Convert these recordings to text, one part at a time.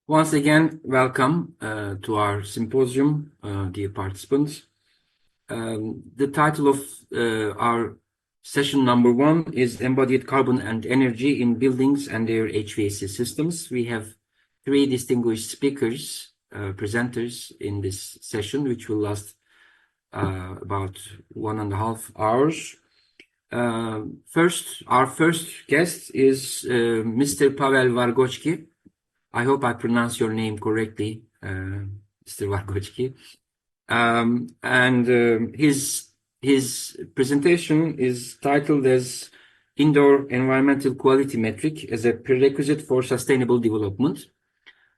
Once again, welcome to our symposium, dear participants. The title of our session number 1 is Embodied Carbon and Energy in Buildings and Their HVAC Systems. We have 3 distinguished speakers, presenters in this session, which will last about 1.5 hours. Our first guest is Mr. Pawel Wargocki. I hope I pronounce your name correctly, Mr. Wargocki. His presentation is titled as Indoor Environmental Quality Metric as a Prerequisite for Sustainable Development.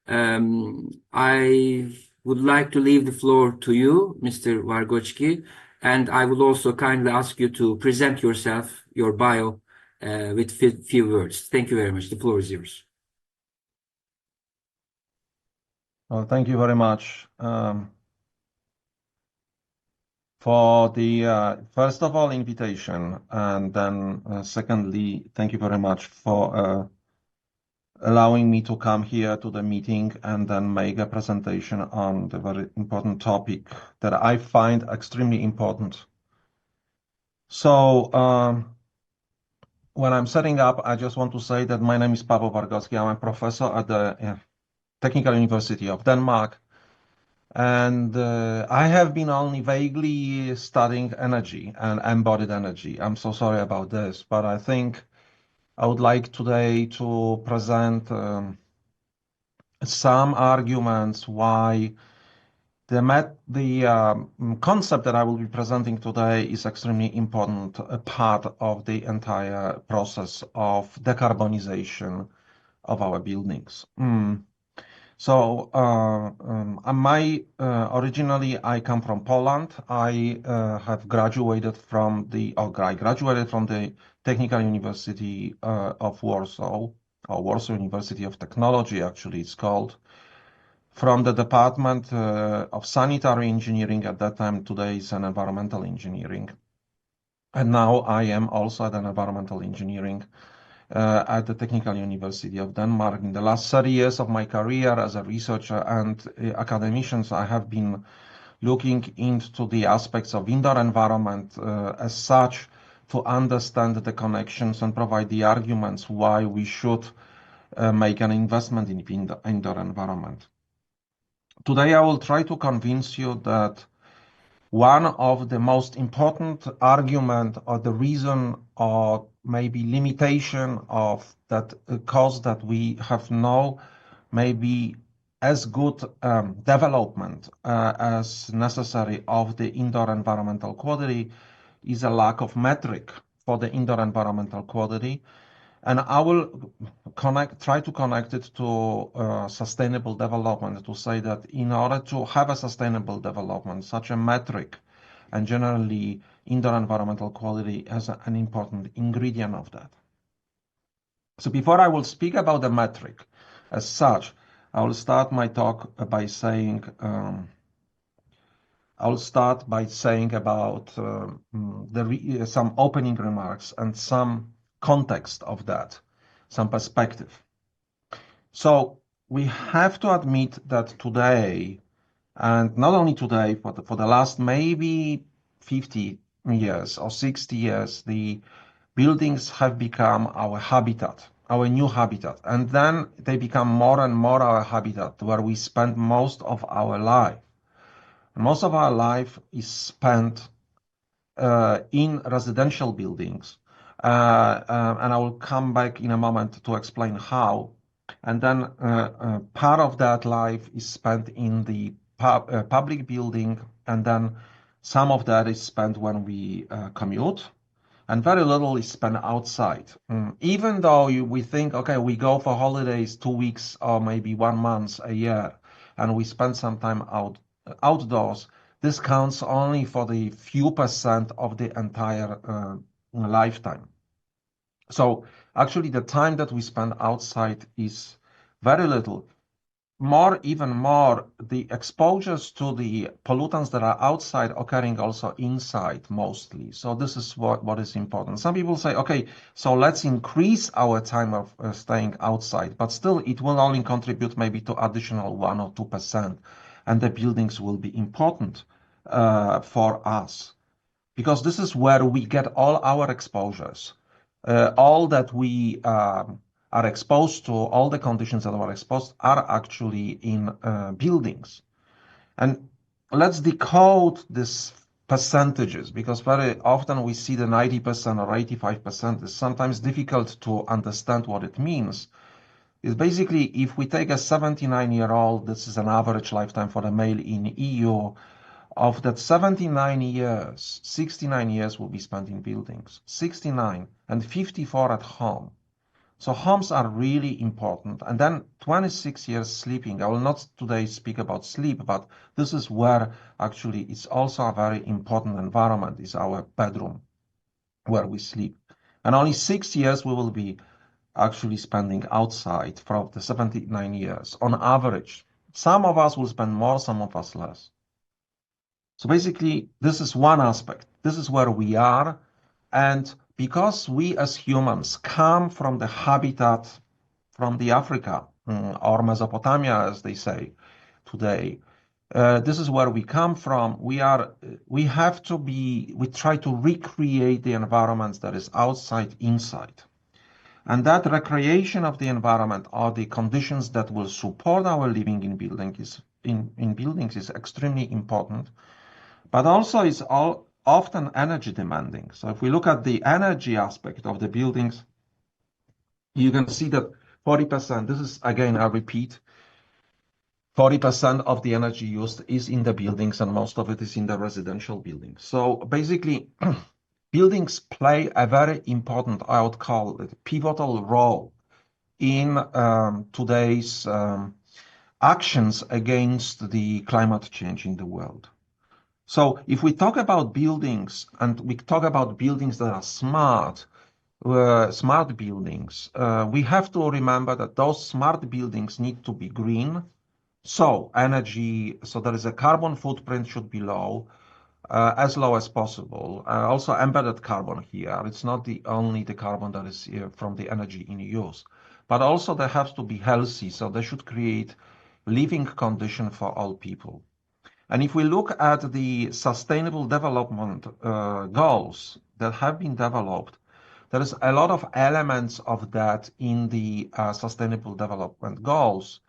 I would like to leave the floor to you, Mr. Wargocki, and I will also kindly ask you to present yourself, your bio, with few words. Thank you very much. The floor is yours. Well, thank you very much for the first of all invitation, and then secondly, thank you very much for allowing me to come here to the meeting and then make a presentation on the very important topic that I find extremely important. So when I'm setting up, I just want to say that my name is Pawel Wargocki. I'm a professor at the Technical University of Denmark. And I have been only vaguely studying energy and embodied energy. I'm so sorry about this, but I think I would like today to present some arguments why the concept that I will be presenting today is extremely important, a part of the entire process of decarbonization of our buildings. So originally I come from Poland. I graduated from the Technical University of Warsaw, or Warsaw University of Technology, actually it's called, from the Department of Sanitary Engineering at that time. Today is an environmental engineering. And now I am also at an environmental engineering at the Technical University of Denmark. In the last 30 years of my career as a researcher and academician, I have been looking into the aspects of indoor environment as such, to understand the connections and provide the arguments why we should make an investment in indoor environment. Today I will try to convince you that one of the most important argument, or the reason, or maybe limitation of that cause that we have no maybe as good development as necessary of the indoor environmental quality is a lack of metric for the indoor environmental quality. And I will try to connect it to sustainable development, to say that in order to have a sustainable development, such a metric and generally indoor environmental quality as an important ingredient of that. So before I will speak about the metric as such, I will start my talk by saying about some opening remarks and some context of that, some perspective. So we have to admit that today, and not only today, for the last maybe 50 years or 60 years, the buildings have become our habitat, our new habitat. And then they become more and more our habitat, where we spend most of our life. Most of our life is spent in residential buildings. And I will come back in a moment to explain how. And then part of that life is spent in the public building, and then some of that is spent when we commute, and very little is spent outside. Even though we think, okay, we go for holidays 2 weeks or maybe 1 month a year, and we spend some time outdoors, this counts only for the few percent of the entire lifetime. So actually the time that we spend outside is very little. even more, the exposures to the pollutants that are outside occurring also inside mostly. So this is what is important. Some people say, okay, so let's increase our time of staying outside, but still it will only contribute maybe to additional 1 or 2%. And the buildings will be important for us, because this is where we get all our exposures, all that we are exposed to, all the conditions that are exposed are actually in buildings. And let's decode these percentages, because very often we see the 90% or 85%. It's sometimes difficult to understand what it means. It's basically, if we take a 79-year-old, this is an average lifetime for a male in EU, of that 79 years, 69 years will be spent in buildings, 69, and 54 at home. So homes are really important. And then 26 years sleeping. I will not today speak about sleep, but this is where actually it's also a very important environment, is our bedroom, where we sleep. And only 6 years we will be actually spending outside from the 79 years on average. Some of us will spend more, some of us less. So basically, this is one aspect. This is where we are. And because we as humans come from the habitat, from the Africa, or Mesopotamia, as they say today, this is where we come from. We try to recreate the environments that is outside, inside. And that recreation of the environment, or the conditions that will support our living in buildings is extremely important. But also it's often energy demanding. So if we look at the energy aspect of the buildings, you can see that 40%, this is again, I repeat, 40% of the energy used is in the buildings, and most of it is in the residential buildings. So basically, buildings play a very important, I would call it, pivotal role in today's actions against the climate change in the world. So if we talk about buildings, and we talk about buildings that are smart buildings, we have to remember that those smart buildings need to be green. So there is a carbon footprint should be low, as low as possible. Also embedded carbon here. It's not only the carbon that is here from the energy in use, but also they have to be healthy. So they should create living condition for all people. And if we look at the sustainable development goals that have been developed, there is a lot of elements of that in the sustainable development goals.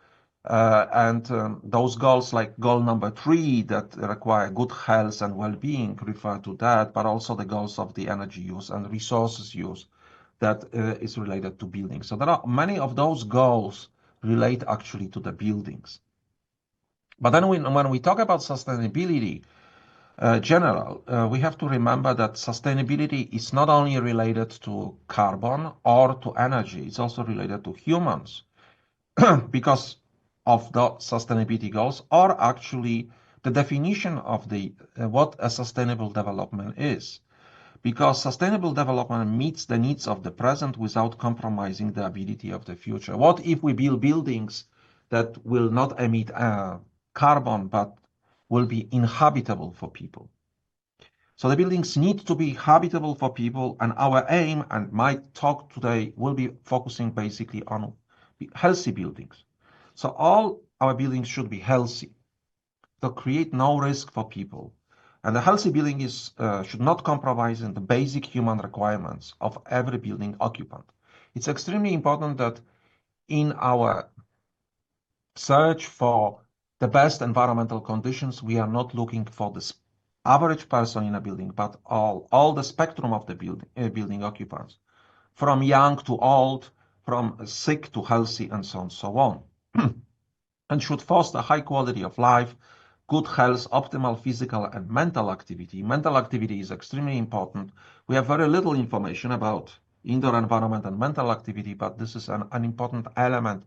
Those goals, like goal number 3, that require good health and well-being, refer to that, but also the goals of the energy use and resources use that is related to buildings. So there are many of those goals relate actually to the buildings. But then when we talk about sustainability, general, we have to remember that sustainability is not only related to carbon or to energy, it's also related to humans, because of the sustainability goals, or actually the definition of what a sustainable development is. Because sustainable development meets the needs of the present without compromising the ability of the future. What if we build buildings that will not emit carbon, but will be inhabitable for people? So the buildings need to be habitable for people, and our aim, and my talk today, will be focusing basically on healthy buildings. So all our buildings should be healthy, to create no risk for people. And a healthy building should not compromise in the basic human requirements of every building occupant. It's extremely important that in our search for the best environmental conditions, we are not looking for the average person in a building, but all the spectrum of the building occupants, from young to old, from sick to healthy, and so on, so on. And should foster high quality of life, good health, optimal physical and mental activity. Mental activity is extremely important. We have very little information about indoor environment and mental activity, but this is an important element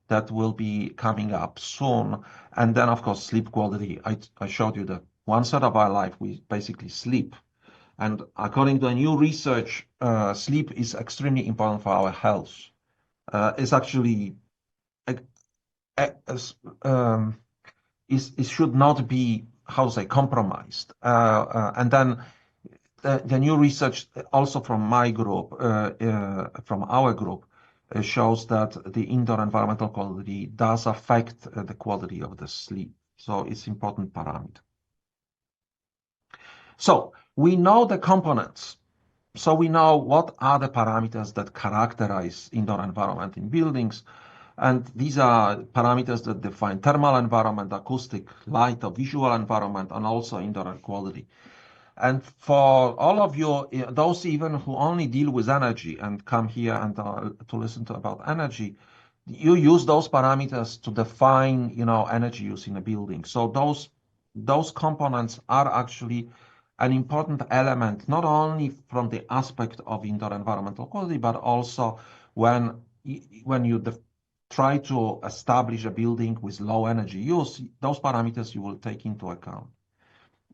that will be coming up soon. And then, of course, sleep quality. I showed you that 1/3 of our life we basically sleep. And according to a new research, sleep is extremely important for our health. It's actually it should not be, how to say, compromised. And then the new research also from my group, from our group, shows that the indoor environmental quality does affect the quality of the sleep. So it's important parameter. So we know the components. So we know what are the parameters that characterize indoor environment in buildings. And these are parameters that define thermal environment, acoustic, light or visual environment, and also indoor air quality. And for all of you, those even who only deal with energy and come here and to listen to about energy, you use those parameters to define, energy use in a building. So those components are actually an important element, not only from the aspect of indoor environmental quality, but also when you try to establish a building with low energy use, those parameters you will take into account.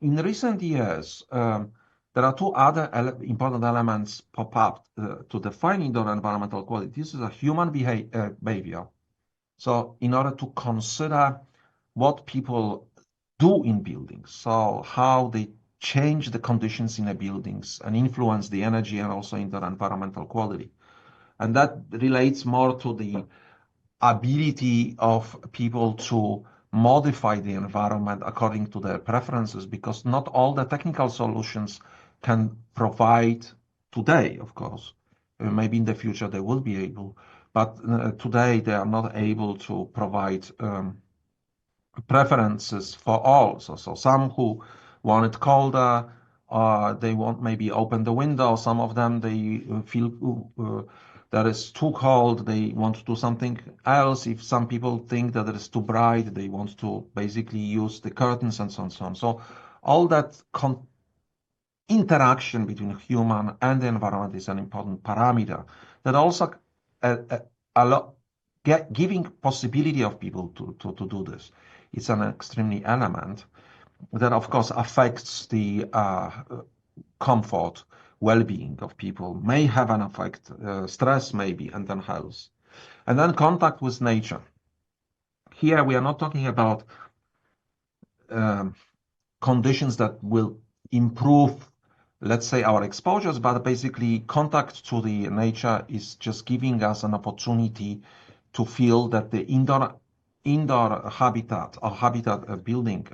In recent years, there are two other important elements pop up to define indoor environmental quality. This is a human behavior. So in order to consider what people do in buildings, so how they change the conditions in the buildings and influence the energy and also indoor environmental quality. And that relates more to the ability of people to modify the environment according to their preferences, because not all the technical solutions can provide today, of course. Maybe in the future they will be able, but today they are not able to provide preferences for all. So some who want it colder, they want maybe open the window. Some of them, they feel that it's too cold, they want to do something else. If some people think that it is too bright, they want to basically use the curtains and so on and so on. So all that interaction between human and the environment is an important parameter that also giving possibility of people to do this. It's an extremely element that, of course, affects the comfort, well-being of people, may have an effect, stress maybe, and then health. And then contact with nature. Here we are not talking about conditions that will improve, let's say, our exposures, but basically contact to the nature is just giving us an opportunity to feel that the indoor habitat or habitat building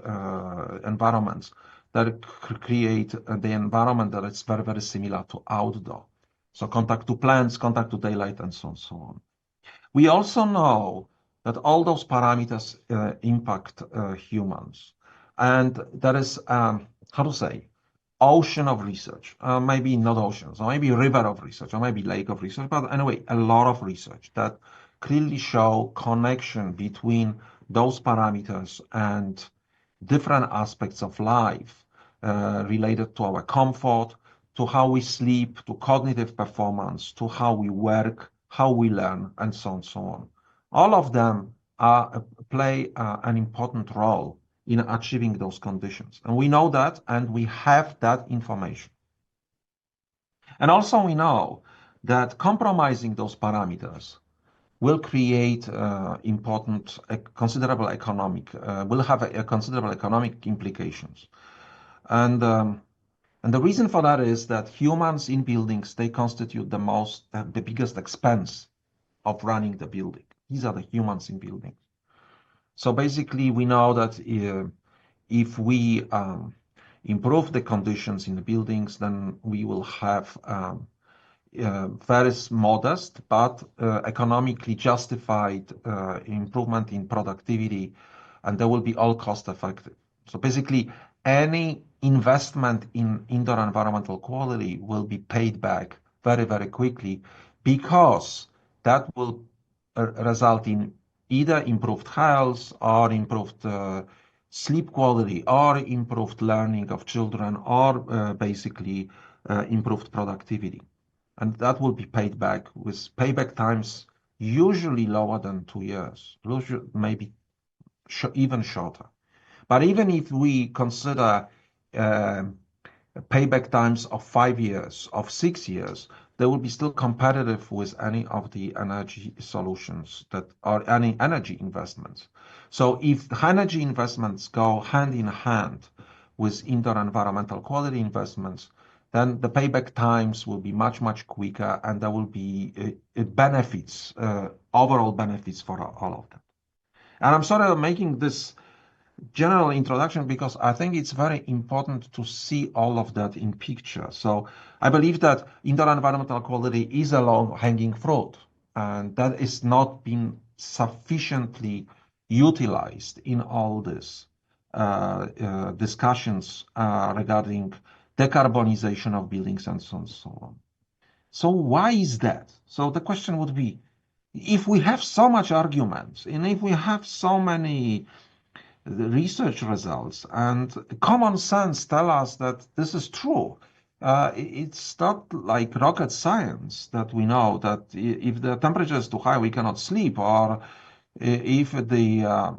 environments that create the environment that is very, very similar to outdoor. So contact to plants, contact to daylight, and so on, so on. We also know that all those parameters impact humans. And there is, how to say, ocean of research, maybe not oceans, or maybe river of research, or maybe lake of research, but anyway, a lot of research that clearly show connection between those parameters and different aspects of life related to our comfort, to how we sleep, to cognitive performance, to how we work, how we learn, and so on and so on. All of them play an important role in achieving those conditions. And we know that, and we have that information. And also we know that compromising those parameters will create considerable economic, will have a considerable economic implications. And the reason for that is that humans in buildings, they constitute the biggest expense of running the building. These are the humans in buildings. So basically, we know that if we improve the conditions in the buildings, then we will have very modest but economically justified improvement in productivity, and they will be all cost effective. So basically, any investment in indoor environmental quality will be paid back very, very quickly, because that will result in either improved health or improved sleep quality or improved learning of children or basically improved productivity. And that will be paid back with payback times usually lower than 2 years, maybe even shorter. But even if we consider payback times of 5 years, of 6 years, they will be still competitive with any of the energy solutions that are any energy investments. So if energy investments go hand in hand with indoor environmental quality investments, then the payback times will be much, much quicker, and there will be benefits, overall benefits for all of them. And I'm sort of making this general introduction because I think it's very important to see all of that in picture. So I believe that indoor environmental quality is a low-hanging fruit, and that is not being sufficiently utilized in all this discussions regarding decarbonization of buildings and so on and so on. So why is that? So the question would be, if we have so much arguments, and if we have so many research results and common sense tell us that this is true, it's not like rocket science that we know that if the temperature is too high, we cannot sleep, or if the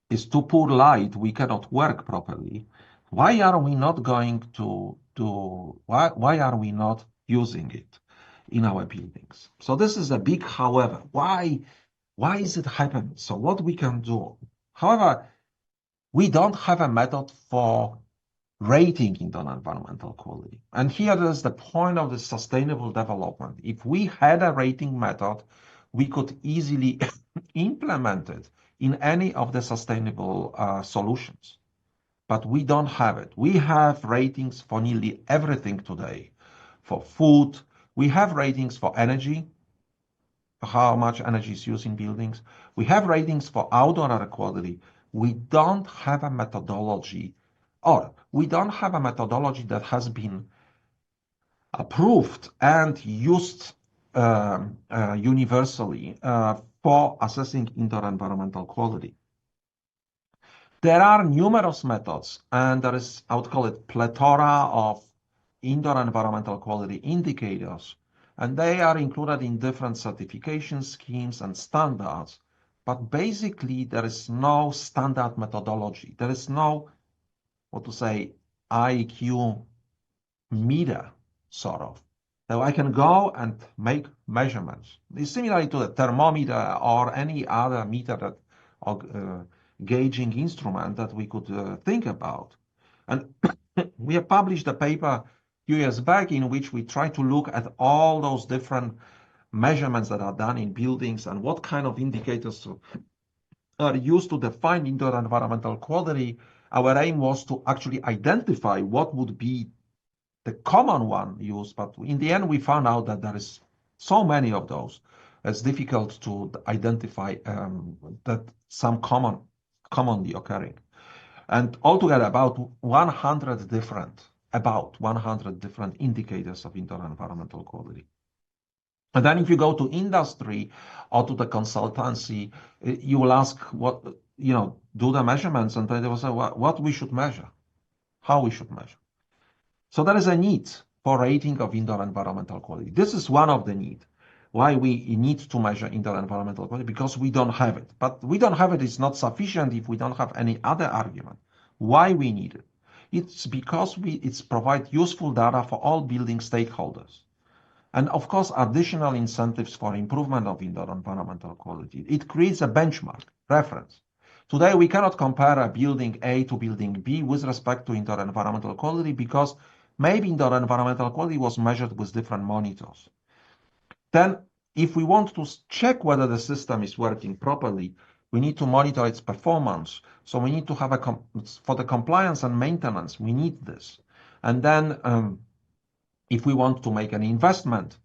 is too poor light, we cannot work properly. Why are we not going to why are we not using it in our buildings? So this is a big however. Why is it happening? So what we can do? However, we don't have a method for rating indoor environmental quality. And here is the point of the sustainable development. If we had a rating method, we could easily implement it in any of the sustainable solutions. But we don't have it. We have ratings for nearly everything today. For food, we have ratings for energy, how much energy is used in buildings. We have ratings for outdoor air quality. We don't have a methodology, or we don't have a methodology that has been approved and used universally for assessing indoor environmental quality. There are numerous methods, and there is, I would call it, plethora of indoor environmental quality indicators, and they are included in different certification schemes and standards. But basically, there is no standard methodology. There is no, what to say, IQ meter, sort of. So I can go and make measurements. It's similar to the thermometer or any other meter that gauging instrument that we could think about. And we have published a paper a few years back in which we try to look at all those different measurements that are done in buildings and what kind of indicators are used to define indoor environmental quality. Our aim was to actually identify what would be the common one used, but in the end we found out that there is so many of those. It's difficult to identify that some commonly occurring. And altogether about 100 different indicators of indoor environmental quality. And then if you go to industry or to the consultancy, you will ask what, do the measurements, and they will say what we should measure, how we should measure. So there is a need for rating of indoor environmental quality. This is one of the needs. Why we need to measure indoor environmental quality? Because we don't have it. But we don't have it is not sufficient if we don't have any other argument. Why we need it? It's because it's provide useful data for all building stakeholders. And of course, additional incentives for improvement of indoor environmental quality. It creates a benchmark, reference. Today, we cannot compare a building A to building B with respect to indoor environmental quality because maybe indoor environmental quality was measured with different monitors. Then, if we want to check whether the system is working properly, we need to monitor its performance. So we need to have for the compliance and maintenance, we need this. And then, if we want to make an investment,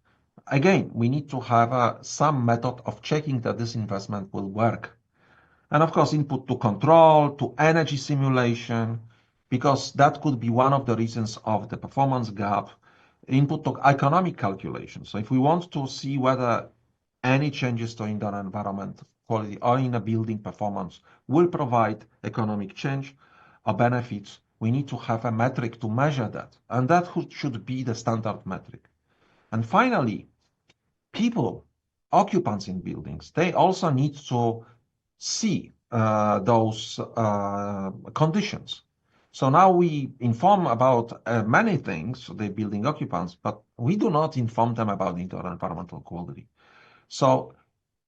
again, we need to have some method of checking that this investment will work. And of course, input to control, to energy simulation, because that could be one of the reasons of the performance gap. Input to economic calculations. So if we want to see whether any changes to indoor environment quality or in a building performance will provide economic change or benefits, we need to have a metric to measure that. And that should be the standard metric. And finally, people, occupants in buildings, they also need to see those conditions. So now we inform about many things, the building occupants, but we do not inform them about indoor environmental quality. So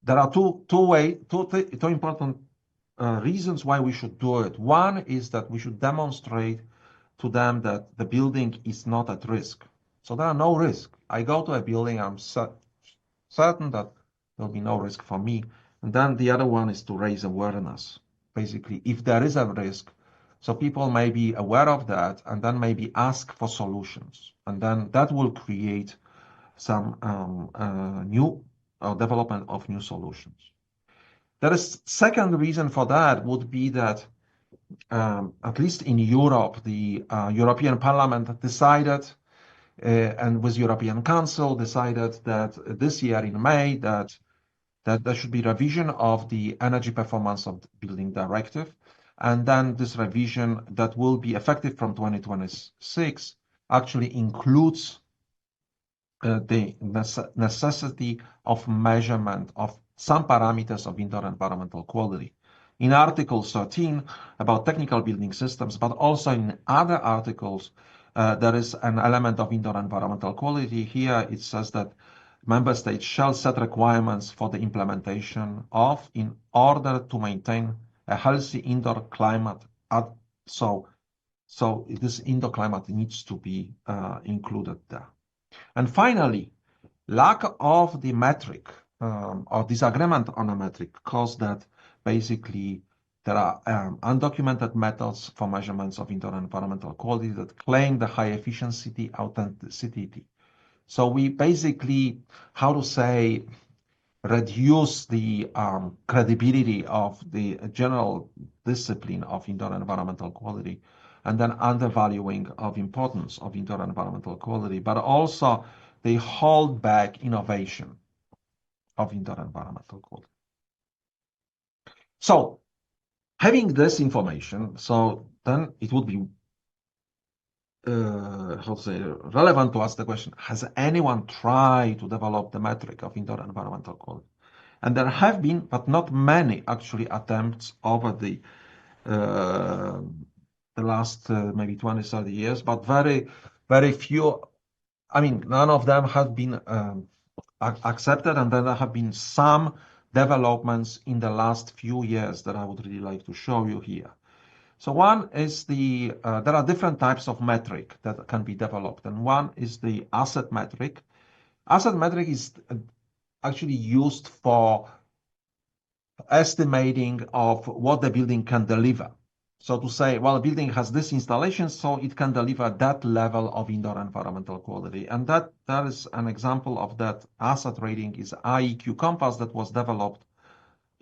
there are two important reasons why we should do it. One is that we should demonstrate to them that the building is not at risk. So there are no risk. I go to a building, I'm certain that there'll be no risk for me. And then the other one is to raise awareness. Basically, if there is a risk, so people may be aware of that and then maybe ask for solutions. And then that will create some new development of new solutions. There is second reason for that would be that at least in Europe, the European Parliament decided and with European Council decided that this year in May that there should be revision of the energy performance of the building directive. And then this revision that will be effective from 2026 actually includes the necessity of measurement of some parameters of indoor environmental quality. In Article 13 about technical building systems, but also in other articles, there is an element of indoor environmental quality. Here it says that member states shall set requirements for the implementation of in order to maintain a healthy indoor climate. So this indoor climate needs to be included there. And finally, lack of the metric or disagreement on a metric caused that basically there are undocumented methods for measurements of indoor environmental quality that claim the high efficiency, authenticity. So we basically, how to say, reduce the credibility of the general discipline of indoor environmental quality, and then undervaluing of importance of indoor environmental quality, but also they hold back innovation of indoor environmental quality. So having this information, so then it would be how to say, relevant to ask the question, has anyone tried to develop the metric of indoor environmental quality? And there have been, but not many actually attempts over the last maybe 20, 30 years, but very, very few. I mean, none of them have been accepted, and then there have been some developments in the last few years that I would really like to show you here. So one is there are different types of metric that can be developed, and one is the asset metric. Asset metric is actually used for estimating of what the building can deliver. So to say, well, a building has this installation, so it can deliver that level of indoor environmental quality. And that is an example of that asset rating is IEQ Compass that was developed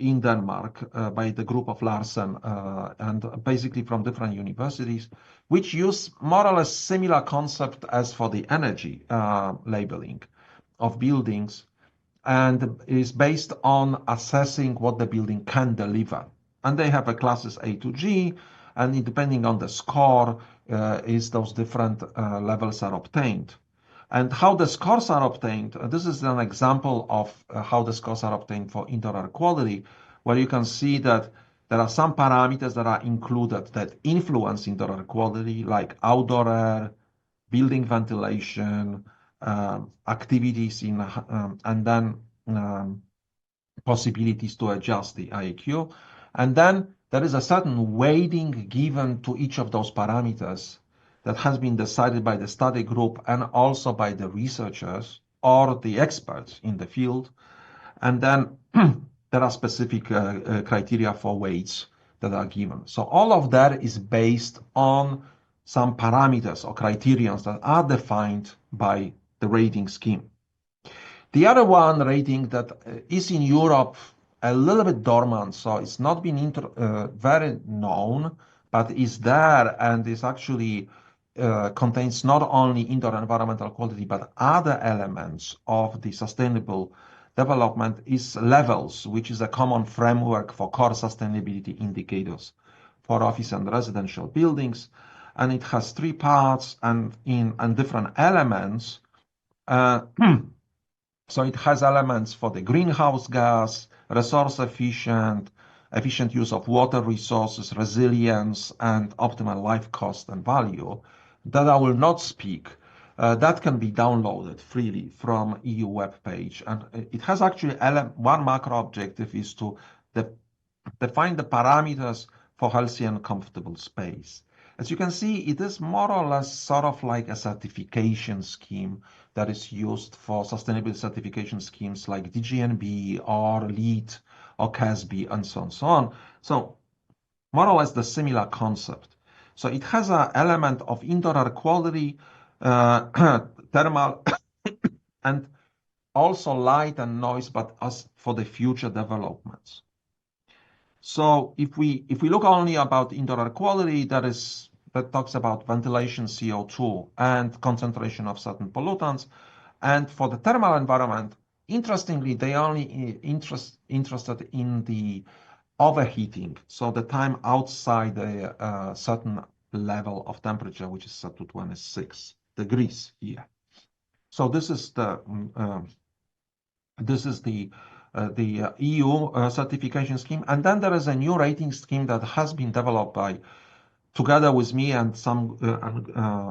in Denmark by the group of Larsen and basically from different universities, which use more or less similar concept as for the energy labeling of buildings, and is based on assessing what the building can deliver. And they have a classes A to G, and depending on the score, is those different levels are obtained. And how the scores are obtained, this is an example of how the scores are obtained for indoor air quality, where you can see that there are some parameters that are included that influence indoor air quality, like outdoor air, building ventilation, activities in, and then possibilities to adjust the IAQ. And then there is a certain weighting given to each of those parameters that has been decided by the study group and also by the researchers or the experts in the field. And then there are specific criteria for weights that are given. So all of that is based on some parameters or criterions that are defined by the rating scheme. The other one rating that is in Europe a little bit dormant, so it's not been very known, but is there and is actually contains not only indoor environmental quality, but other elements of the sustainable development is levels, which is a common framework for core sustainability indicators for office and residential buildings. And it has three parts and different elements. So it has elements for the greenhouse gas, resource efficient, efficient use of water resources, resilience, and optimal life cost and value, that I will not speak. That can be downloaded freely from EU web page. And it has actually one macro objective is to define the parameters for healthy and comfortable space. As you can see, it is more or less sort of like a certification scheme that is used for sustainability certification schemes like DGNB or LEED or CASB and so on and so on. So more or less the similar concept. So it has an element of indoor air quality, thermal, and also light and noise, but as for the future developments. So if we look only about indoor air quality, that talks about ventilation, CO2, and concentration of certain pollutants. And for the thermal environment, interestingly, they only interested in the overheating, so the time outside a certain level of temperature, which is set to 26 degrees here. So this is the EU certification scheme, and then there is a new rating scheme that has been developed together with me and some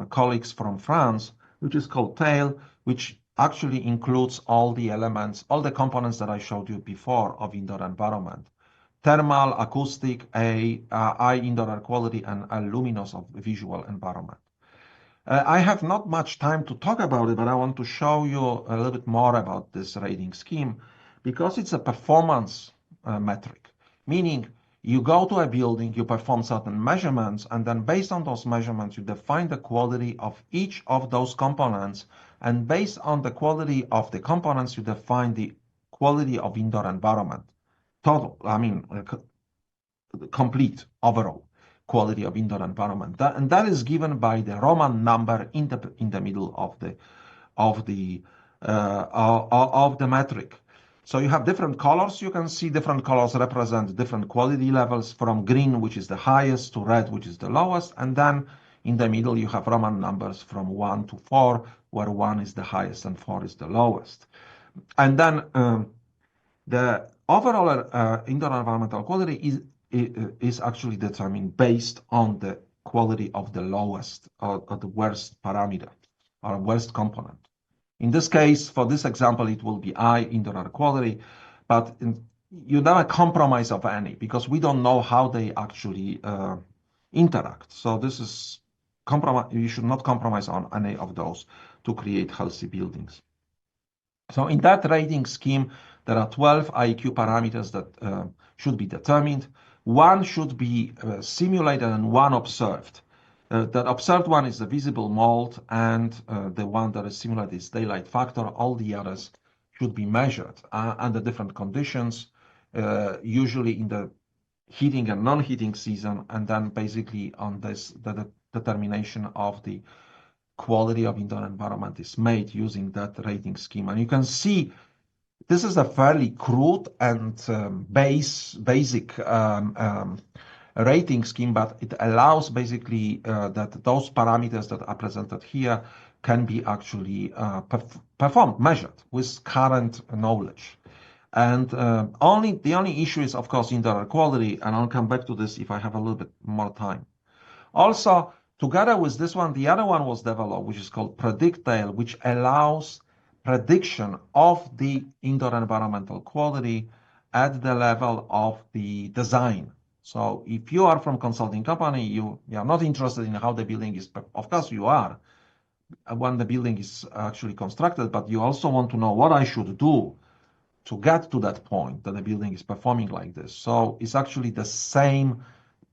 colleagues from France, which is called TAIL, which actually includes all the elements, all the components that I showed you before of indoor environment: thermal, acoustic, eye indoor air quality, and a luminous of visual environment. I have not much time to talk about it, but I want to show you a little bit more about this rating scheme because it's a performance metric, meaning you go to a building, you perform certain measurements, and then based on those measurements, you define the quality of each of those components. And based on the quality of the components, you define the quality of indoor environment. Total, I mean, complete overall quality of indoor environment. And that is given by the Roman number in the middle of the metric. So you have different colors. You can see different colors represent different quality levels, from green, which is the highest, to red, which is the lowest. And then in the middle, you have Roman numbers from 1 to 4, where 1 is the highest and 4 is the lowest. And then the overall indoor environmental quality is actually determined based on the quality of the lowest or the worst parameter or worst component. In this case, for this example, it will be eye indoor air quality, but you never compromise of any because we don't know how they actually interact. So this is compromise. You should not compromise on any of those to create healthy buildings. So in that rating scheme, there are 12 IQ parameters that should be determined. One should be simulated and one observed. The observed one is the visible mold, and the one that is simulated is daylight factor. All the others should be measured under different conditions, usually in the heating and non-heating season, and then basically on this, the determination of the quality of indoor environment is made using that rating scheme. And you can see this is a fairly crude and basic rating scheme, but it allows basically that those parameters that are presented here can be actually performed, measured with current knowledge. And the only issue is, of course, indoor air quality, and I'll come back to this if I have a little bit more time. Also, together with this one, the other one was developed, which is called PredictTail, which allows prediction of the indoor environmental quality at the level of the design. So if you are from consulting company, you are not interested in how the building is, of course you are, when the building is actually constructed, but you also want to know what I should do to get to that point that the building is performing like this. So it's actually the same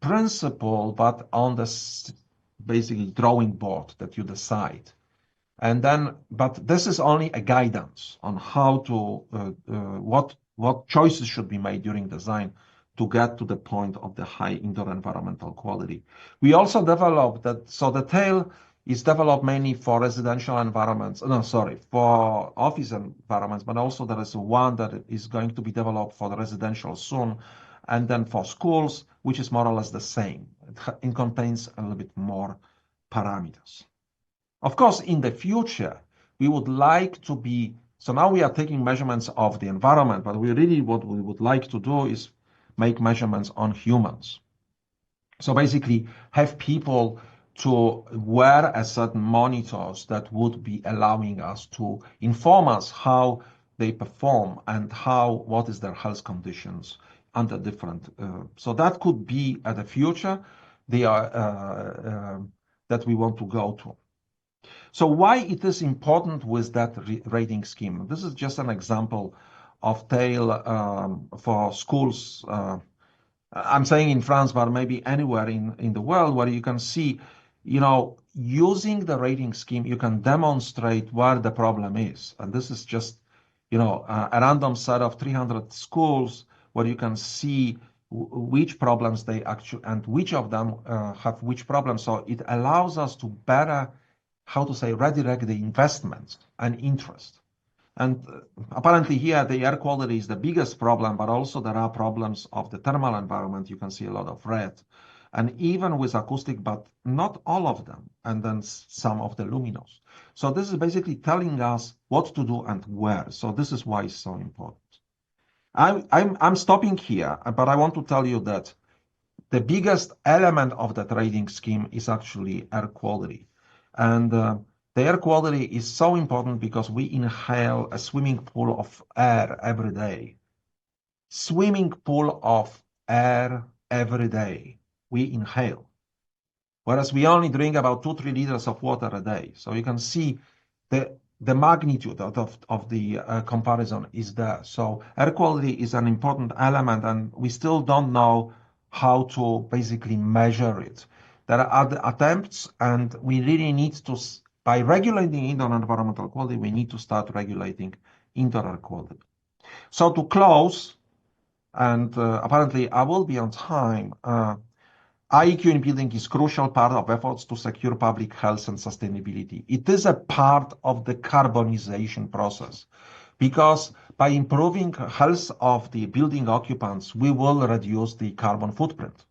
principle, but on the basically drawing board that you decide. And then, but this is only a guidance on how to, what choices should be made during design to get to the point of the high indoor environmental quality. We also developed that, so the tail is developed mainly for residential environments, for office environments, but also there is one that is going to be developed for the residential soon, and then for schools, which is more or less the same. It contains a little bit more parameters. Of course, in the future, we would like to be, so now we are taking measurements of the environment, but what we would like to do is make measurements on humans. So basically have people to wear a certain monitors that would be allowing us to inform us how they perform and what is their health conditions under different. So that could be at the future that we want to go to. So why it is important with that rating scheme? This is just an example of tale for schools. I'm saying in France, but maybe anywhere in the world where you can see, using the rating scheme, you can demonstrate where the problem is. And this is just, a random set of 300 schools where you can see which problems they actually, and which of them have which problems. So it allows us to better, redirect the investments and interest. And apparently here, the air quality is the biggest problem, but also there are problems of the thermal environment. You can see a lot of red. And even with acoustic, but not all of them, and then some of the luminous. So this is basically telling us what to do and where. So this is why it's so important. I'm stopping here, but I want to tell you that the biggest element of the rating scheme is actually air quality. And the air quality is so important because we inhale a swimming pool of air every day. Swimming pool of air every day we inhale. Whereas we only drink about 2-3 liters of water a day. So you can see the magnitude of the comparison is there. So air quality is an important element, and we still don't know how to basically measure it. There are other attempts, and we really need to, by regulating indoor environmental quality, we need to start regulating indoor air quality. So to close, and apparently I will be on time, IEQ in building is crucial part of efforts to secure public health and sustainability. It is a part of the carbonization process because by improving health of the building occupants, we will reduce the carbon footprint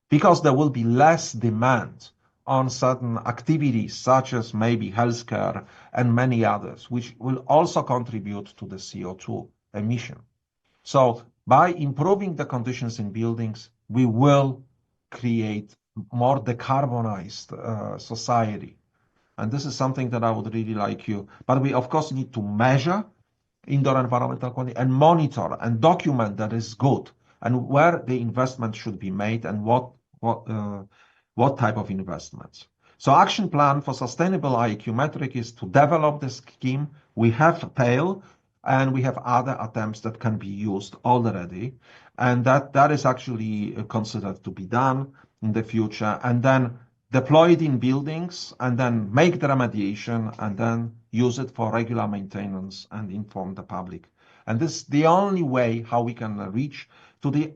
because there will be less demand on certain activities such as maybe healthcare and many others, which will also contribute to the CO2 emission. So by improving the conditions in buildings, we will create more decarbonized society. And this is something that I would really like you. But we, of course, need to measure indoor environmental quality and monitor and document that is good and where the investment should be made and what type of investments. So action plan for sustainable IEQ metric is to develop the scheme. We have TAIL and we have other attempts that can be used already. And that is actually considered to be done in the future. And then deploy it in buildings and then make the remediation and then use it for regular maintenance and inform the public. And this is the only way how we can reach to the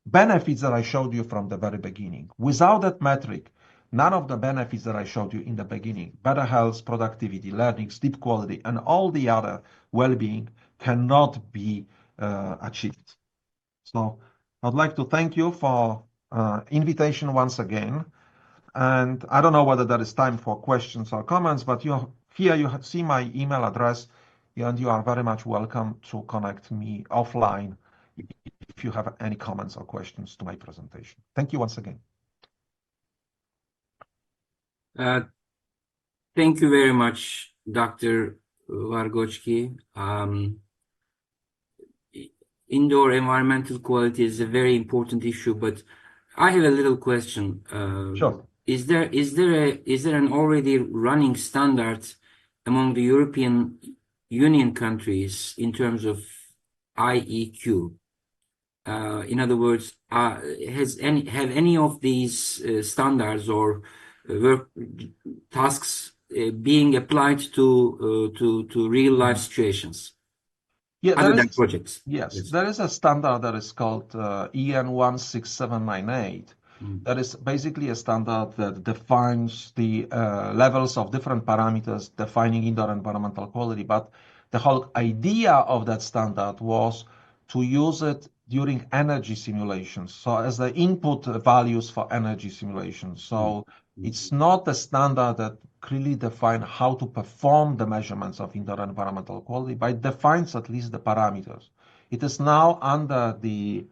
benefits that I showed you from the very beginning. Without that metric, none of the benefits that I showed you in the beginning, better health, productivity, learning, sleep quality, and all the other well-being cannot be achieved. So I'd like to thank you for invitation once again. And I don't know whether there is time for questions or comments, but here you see my email address, and you are very much welcome to connect me offline if you have any comments or questions to my presentation. Thank you once again. Thank you very much, Dr. Wargocki. Indoor environmental quality is a very important issue, but I have a little question. Sure. Is there an already running standard among the European Union countries in terms of IEQ? In other words, have any of these standards or work tasks being applied to real life situations? Yeah, other than projects. Yes, there is a standard that is called EN 16798. That is basically a standard that defines the levels of different parameters defining indoor environmental quality. But the whole idea of that standard was to use it during energy simulations. So as the input values for energy simulations. So it's not a standard that clearly defines how to perform the measurements of indoor environmental quality, but it defines at least the parameters. It is now under the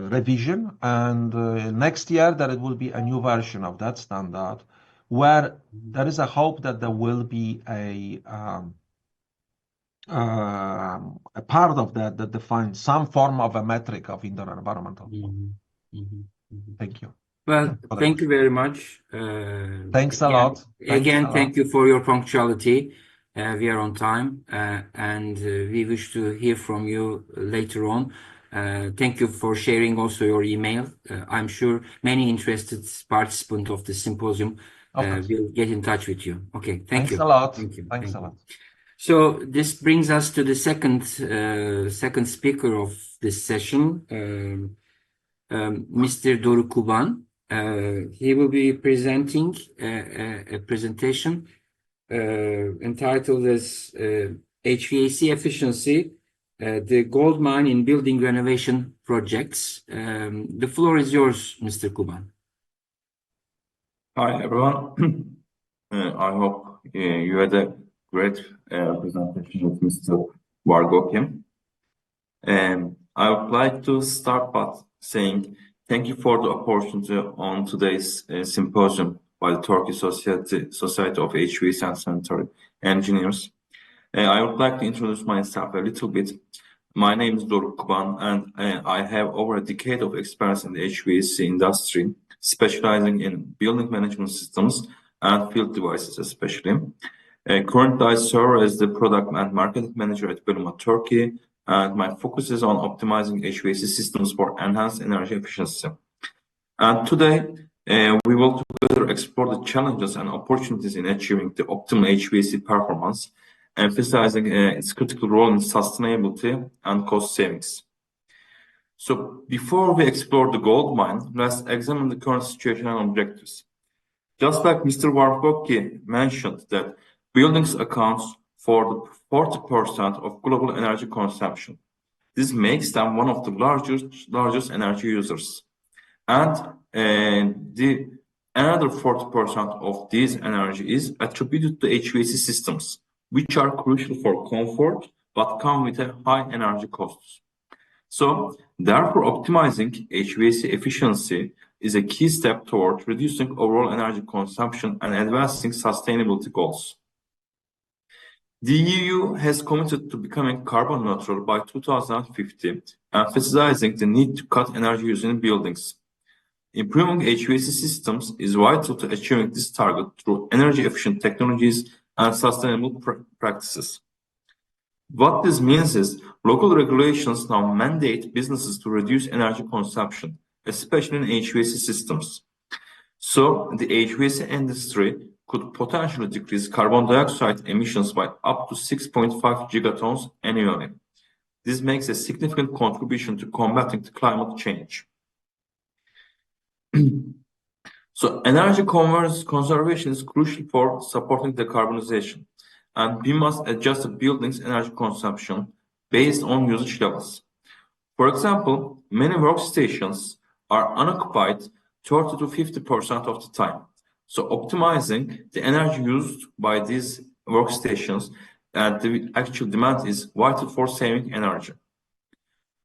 revision, and next year there will be a new version of that standard, where there is a hope that there will be a part of that that defines some form of a metric of indoor environmental. Thank you. Well, thank you very much. Thanks a lot. Thank you for your punctuality. We are on time, and we wish to hear from you later on. Thank you for sharing also your email. I'm sure many interested participants of the symposium will get in touch with you. Okay, thank you. Thanks a lot. Thank you. Thanks a lot. So this brings us to the second speaker of this session, Mr. Doruk Kuban. He will be presenting a presentation entitled as HVAC Efficiency, the Goldmine in Building Renovation Projects. The floor is yours, Mr. Kuban. Hi, everyone. I hope you had a great presentation with Mr. Wargocki. I would like to start by saying thank you for the opportunity on today's symposium by the Turkish Society of HVAC and Sanitary Engineers. I would like to introduce myself a little bit. My name is Doruk Kuban, and I have over a decade of experience in the HVAC industry, specializing in building management systems and field devices especially. Currently, I serve as the product and marketing manager at Goldmine, Turkey, and my focus is on optimizing HVAC systems for enhanced energy efficiency. And today, we will together explore the challenges and opportunities in achieving the optimal HVAC performance, emphasizing its critical role in sustainability and cost savings. So before we explore the Goldmine, let's examine the current situation and objectives. Just like Mr. Wargocki mentioned that buildings accounts for the 40% of global energy consumption. This makes them one of the largest energy users. And the another 40% of this energy is attributed to HVAC systems, which are crucial for comfort, but come with a high energy costs. So, therefore, optimizing HVAC efficiency is a key step toward reducing overall energy consumption and advancing sustainability goals. The EU has committed to becoming carbon neutral by 2050, emphasizing the need to cut energy use in buildings. Improving HVAC systems is vital to achieving this target through energy-efficient technologies and sustainable practices. What this means is local regulations now mandate businesses to reduce energy consumption, especially in HVAC systems. So the HVAC industry could potentially decrease carbon dioxide emissions by up to 6.5 gigatons annually. This makes a significant contribution to combating the climate change. So energy conservation is crucial for supporting decarbonization, and we must adjust the building's energy consumption based on usage levels. For example, many workstations are unoccupied 30 to 50% of the time. So optimizing the energy used by these workstations and the actual demand is vital for saving energy.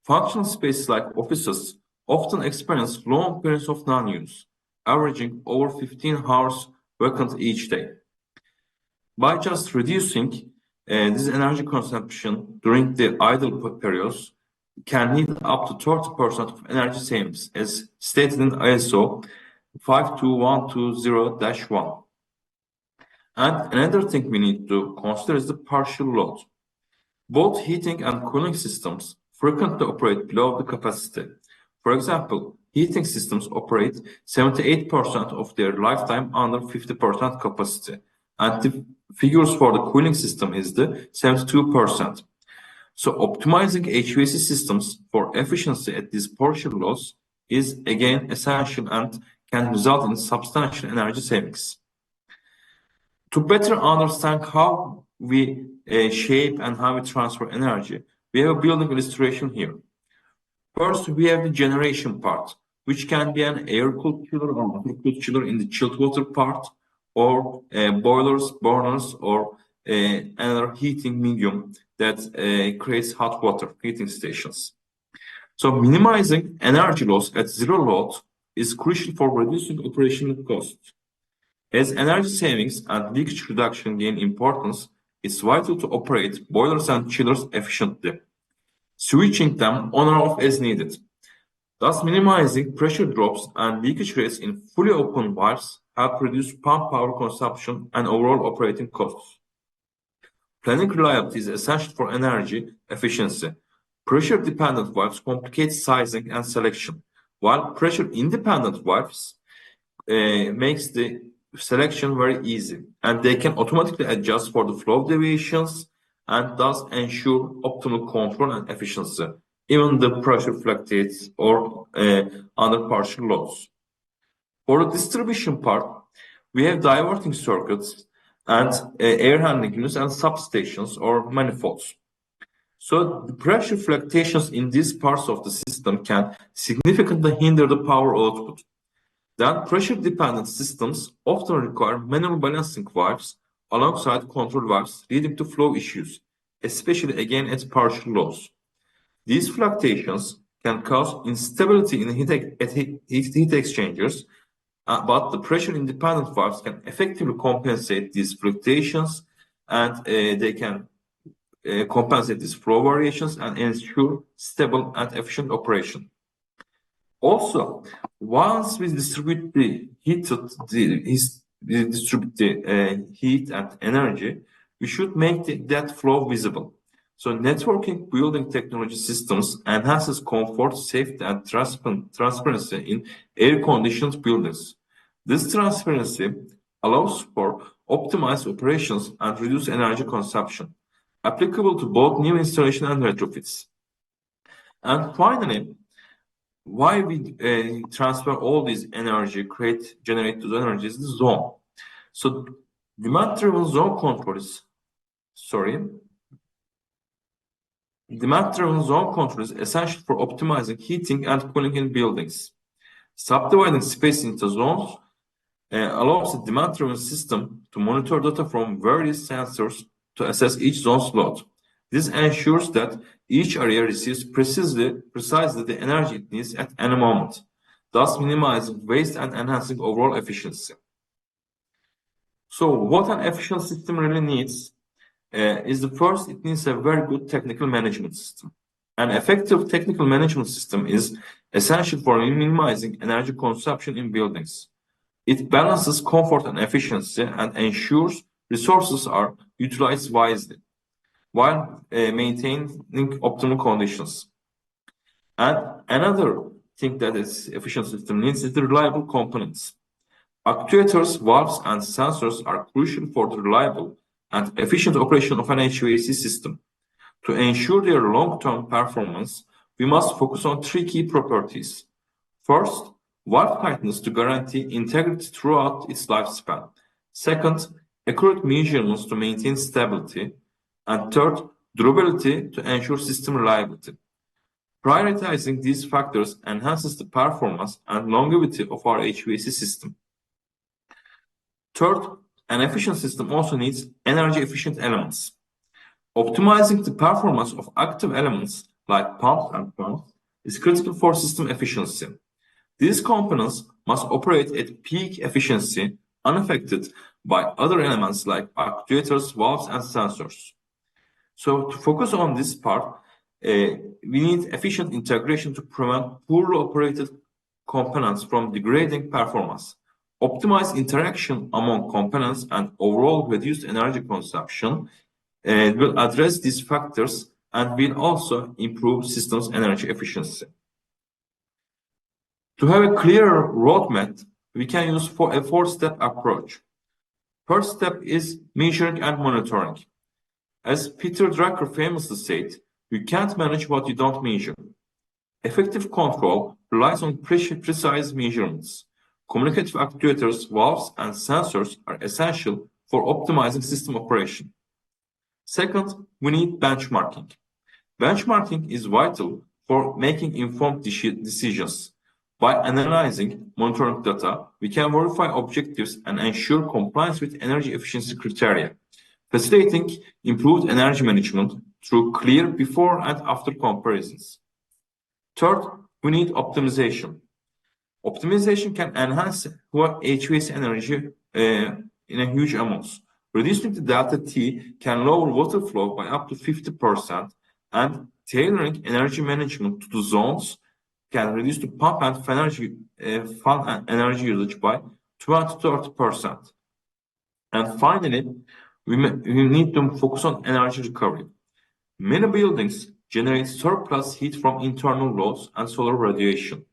Functional spaces like offices often experience long periods of non-use, averaging over 15 hours vacant each day. By just reducing this energy consumption during the idle periods, can lead up to 30% of energy savings, as stated in ISO 52120-1. And another thing we need to consider is the partial load. Both heating and cooling systems frequently operate below the capacity. For example, heating systems operate 78% of their lifetime under 50% capacity, and the figures for the cooling system is the 72%. So optimizing HVAC systems for efficiency at these partial loads is again essential and can result in substantial energy savings. To better understand how we shape and how we transfer energy, we have a building illustration here. First, we have the generation part, which can be an air-cooled chiller or water-cooled chiller in the chilled water part, or boilers, burners, or another heating medium that creates hot water heating stations. So minimizing energy loss at zero load is crucial for reducing operational costs. As energy savings and leakage reduction gain importance, it's vital to operate boilers and chillers efficiently, switching them on or off as needed. Thus, minimizing pressure drops and leakage rates in fully open valves help reduce pump power consumption and overall operating costs. Planning reliability is essential for energy efficiency. Pressure-dependent valves complicate sizing and selection, while pressure-independent valves makes the selection very easy, and they can automatically adjust for the flow deviations and thus ensure optimal control and efficiency, even the pressure fluctuates or under partial loads. For the distribution part, we have diverting circuits and air handling units and substations or manifolds. So the pressure fluctuations in these parts of the system can significantly hinder the power output. Then pressure-dependent systems often require manual balancing valves alongside control valves, leading to flow issues, especially again at partial loads. These fluctuations can cause instability in heat exchangers, but the pressure-independent valves can effectively compensate these fluctuations, and they can compensate these flow variations and ensure stable and efficient operation. Also, once we distribute the heat and energy, we should make that flow visible. So networking building technology systems enhances comfort, safety, and transparency in air-conditioned buildings. This transparency allows for optimized operations and reduced energy consumption, applicable to both new installation and retrofits. And finally, why we transfer all this energy, generate those energies, is the zone. So demand-driven zone control is, demand-driven zone control is essential for optimizing heating and cooling in buildings. Subdividing space into zones allows the demand-driven system to monitor data from various sensors to assess each zone's load. This ensures that each area receives precisely the energy it needs at any moment, thus minimizing waste and enhancing overall efficiency. So what an efficient system really needs is the first, it needs a very good technical management system. An effective technical management system is essential for minimizing energy consumption in buildings. It balances comfort and efficiency and ensures resources are utilized wisely, while maintaining optimal conditions. And another thing that is efficient system needs is the reliable components. Actuators, valves, and sensors are crucial for the reliable and efficient operation of an HVAC system. To ensure their long-term performance, we must focus on three key properties. First, valve tightness to guarantee integrity throughout its lifespan. Second, accurate measurements to maintain stability. And third, durability to ensure system reliability. Prioritizing these factors enhances the performance and longevity of our HVAC system. Third, an efficient system also needs energy-efficient elements. Optimizing the performance of active elements like pumps and pumps is critical for system efficiency. These components must operate at peak efficiency, unaffected by other elements like actuators, valves, and sensors. So to focus on this part, we need efficient integration to prevent poorly operated components from degrading performance. Optimized interaction among components and overall reduced energy consumption will address these factors and will also improve systems energy efficiency. To have a clearer roadmap, we can use a four-step approach. First step is measuring and monitoring. As Peter Drucker famously said, you can't manage what you don't measure. Effective control relies on precise measurements. Communicative actuators, valves, and sensors are essential for optimizing system operation. Second, we need benchmarking. Benchmarking is vital for making informed decisions. By analyzing monitoring data, we can verify objectives and ensure compliance with energy efficiency criteria, facilitating improved energy management, through clear before and after comparisons. Third, we need optimization. Optimization can enhance HVAC energy in a huge amounts. Reducing the delta T can lower water flow by up to 50%, and tailoring energy management to the zones can reduce the pump and fan energy usage by 20 to 30%. And finally, we need to focus on energy recovery. Many buildings generate surplus heat from internal loads and solar radiation.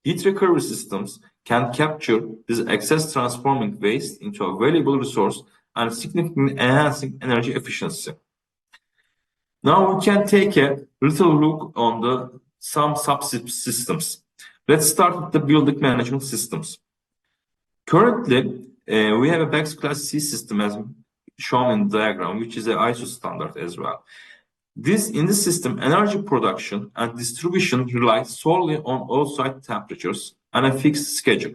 Heat recovery systems can capture this excess, transforming waste into a valuable resource and significantly enhancing energy efficiency. Now we can take a little look on some subsystems. Let's start with the building management systems. Currently, we have a BEX Class C system as shown in the diagram, which is an ISO standard as well. In this system, energy production and distribution rely solely on outside temperatures and a fixed schedule.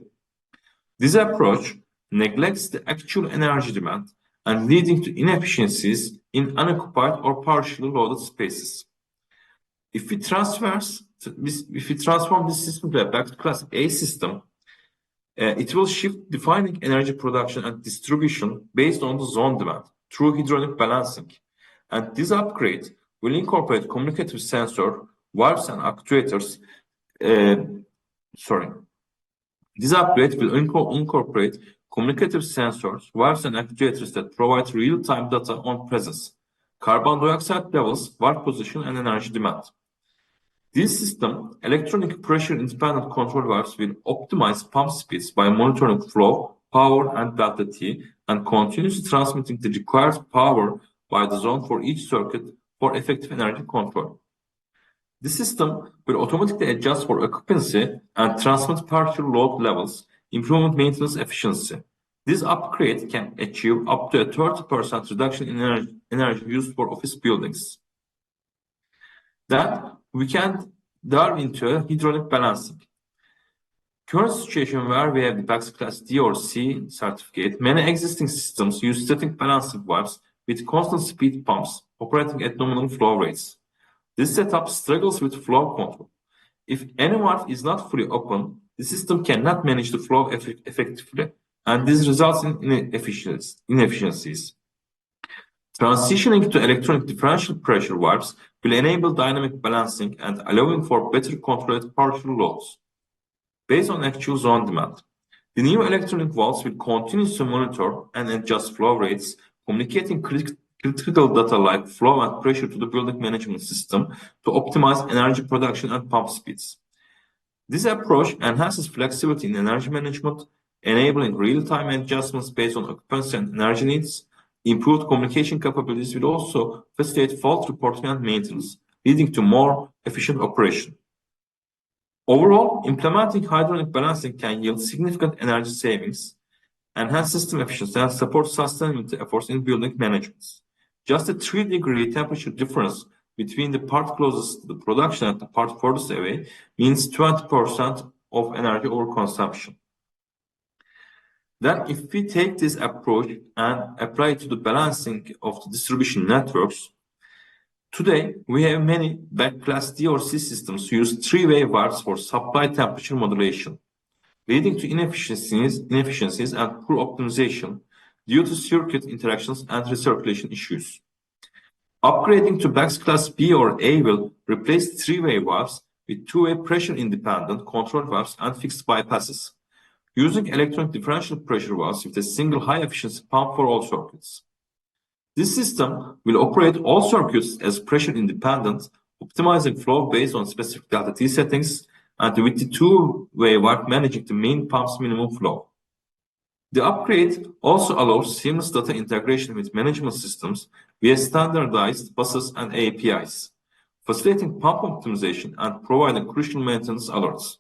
This approach neglects the actual energy demand and leading to inefficiencies in unoccupied or partially loaded spaces. If we transform this system to a BEX Class A system, it will shift defining energy production and distribution based on the zone demand through hydraulic balancing. And this upgrade will incorporate communicative sensor, valves and actuators. This upgrade will incorporate communicative sensors, valves and actuators that provide real-time data on presence, carbon dioxide levels, valve position and energy demand. This system, electronic pressure-independent control valves, will optimize pump speeds by monitoring flow, power, and delta T, and continuously transmitting the required power by the zone for each circuit for effective energy control. The system will automatically adjust for occupancy and transmit partial load levels, improving maintenance efficiency. This upgrade can achieve up to a 30% reduction in energy used for office buildings. Then we can delve into hydraulic balancing. Current situation where we have the BEX Class D or C certificate, many existing systems use static balancing valves with constant speed pumps operating at nominal flow rates. This setup struggles with flow control. If any valve is not fully open, the system cannot manage the flow effectively, and this results in inefficiencies. Transitioning to electronic differential pressure valves will enable dynamic balancing and allowing for better controlled partial loads based on actual zone demand. The new electronic valves will continuously monitor and adjust flow rates, communicating critical data like flow and pressure to the building management system to optimize energy production and pump speeds. This approach enhances flexibility in energy management, enabling real-time adjustments based on occupancy and energy needs. Improved communication capabilities will also facilitate fault reporting and maintenance, leading to more efficient operation. Overall, implementing hydraulic balancing can yield significant energy savings, enhance system efficiency, and support sustainability efforts in building management. Just a 3-degree temperature difference between the part closest to the production and the part furthest away means 20% of energy overconsumption. Then, if we take this approach and apply it to the balancing of the distribution networks, today we have many BEX Class D or C systems use 3-way valves for supply temperature modulation, leading to inefficiencies and poor optimization due to circuit interactions and recirculation issues. Upgrading to BEX Class B or A will replace 3-way valves with 2-way pressure-independent control valves and fixed bypasses, using electronic differential pressure valves with a single high-efficiency pump for all circuits. This system will operate all circuits as pressure-independent, optimizing flow based on specific delta T settings, and with the 2-way valve managing the main pump's minimum flow. The upgrade also allows seamless data integration with management systems via standardized buses and APIs, facilitating pump optimization and providing crucial maintenance alerts.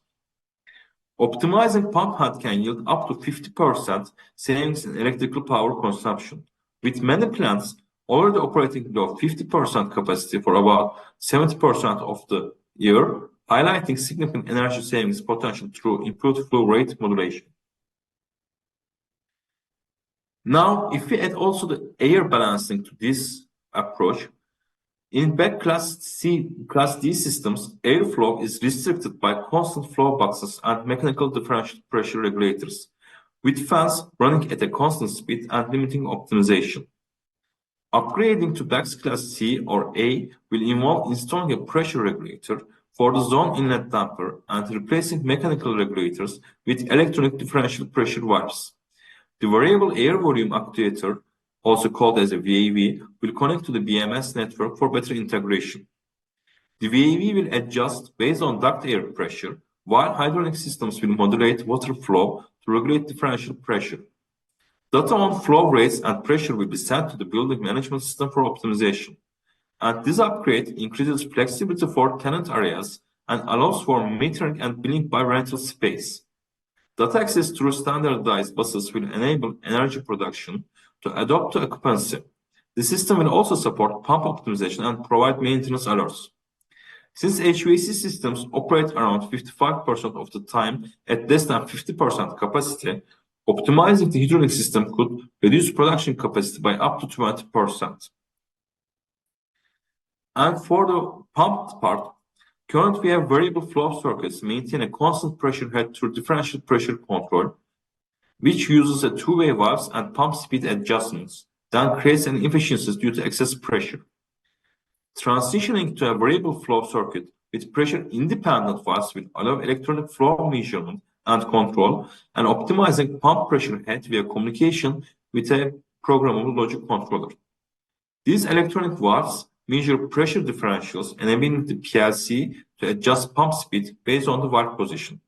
Optimizing pump head can yield up to 50% savings in electrical power consumption, with many plants already operating below 50% capacity for about 70% of the year, highlighting significant energy savings potential through improved flow rate modulation. Now, if we add also the air balancing to this approach, In back Class D systems, airflow is restricted by constant flow boxes and mechanical differential pressure regulators, with fans running at a constant speed and limiting optimization. Upgrading to BACS Class C or A will involve installing a pressure regulator for the zone inlet damper and replacing mechanical regulators with electronic differential pressure valves. The variable air volume actuator, also called as a VAV, will connect to the BMS network for better integration. The VAV will adjust based on duct air pressure, while hydraulic systems will modulate water flow to regulate differential pressure. Data on flow rates and pressure will be sent to the building management system for optimization. And this upgrade increases flexibility for tenant areas and allows for metering and billing by rental space. Data access through standardized buses will enable energy production to adapt to occupancy. The system will also support pump optimization and provide maintenance alerts. Since HVAC systems operate around 55% of the time at less than 50% capacity, optimizing the hydraulic system could reduce production capacity by up to 20%. And for the pump part, currently we have variable flow circuits maintain a constant pressure head through differential pressure control, which uses a two-way valves and pump speed adjustments, then creates an inefficiencies due to excess pressure. Transitioning to a variable flow circuit with pressure-independent valves will allow electronic flow measurement and control, and optimizing pump pressure head via communication with a programmable logic controller. These electronic valves measure pressure differentials, enabling the PLC to adjust pump speed based on the valve position.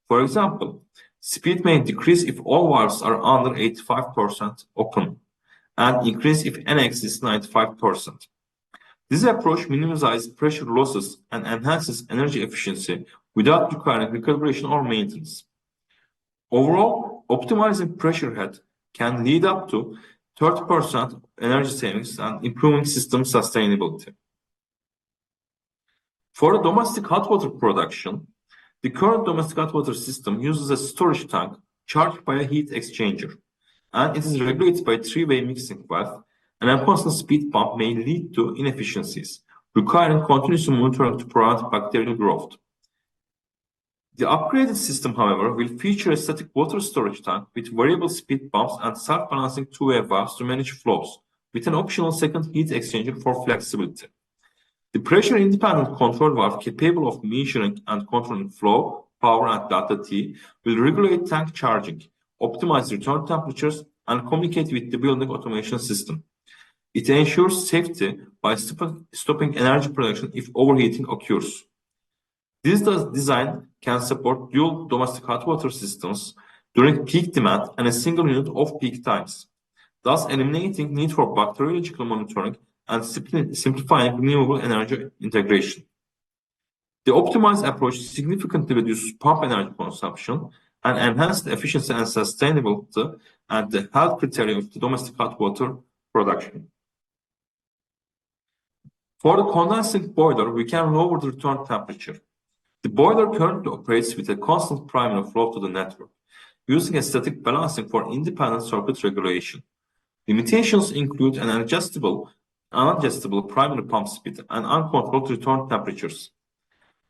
For example, speed may decrease if all valves are under 85% open, and increase if N exceeds 95%. This approach minimizes pressure losses and enhances energy efficiency without requiring recalibration or maintenance. Overall, optimizing pressure head can lead up to 30% energy savings and improving system sustainability. For the domestic hot water production, the current domestic hot water system uses a storage tank charged by a heat exchanger, and it is regulated by a three-way mixing valve, and a constant speed pump may lead to inefficiencies, requiring continuous monitoring to prevent bacterial growth. The upgraded system, however, will feature a static water storage tank with variable speed pumps and self-balancing two-way valves to manage flows, with an optional second heat exchanger for flexibility. The pressure-independent control valve capable of measuring and controlling flow, power, and delta T will regulate tank charging, optimize return temperatures, and communicate with the building automation system. It ensures safety by stopping energy production if overheating occurs. This design can support dual domestic hot water systems during peak demand and a single unit off-peak times, thus eliminating need for bacteriological monitoring and simplifying renewable energy integration. The optimized approach significantly reduces pump energy consumption and enhances the efficiency and sustainability and the health criteria of the domestic hot water production. For the condensing boiler, we can lower the return temperature. The boiler currently operates with a constant primary flow to the network, using a static balancing for independent circuit regulation. Limitations include an unadjustable primary pump speed and uncontrolled return temperatures.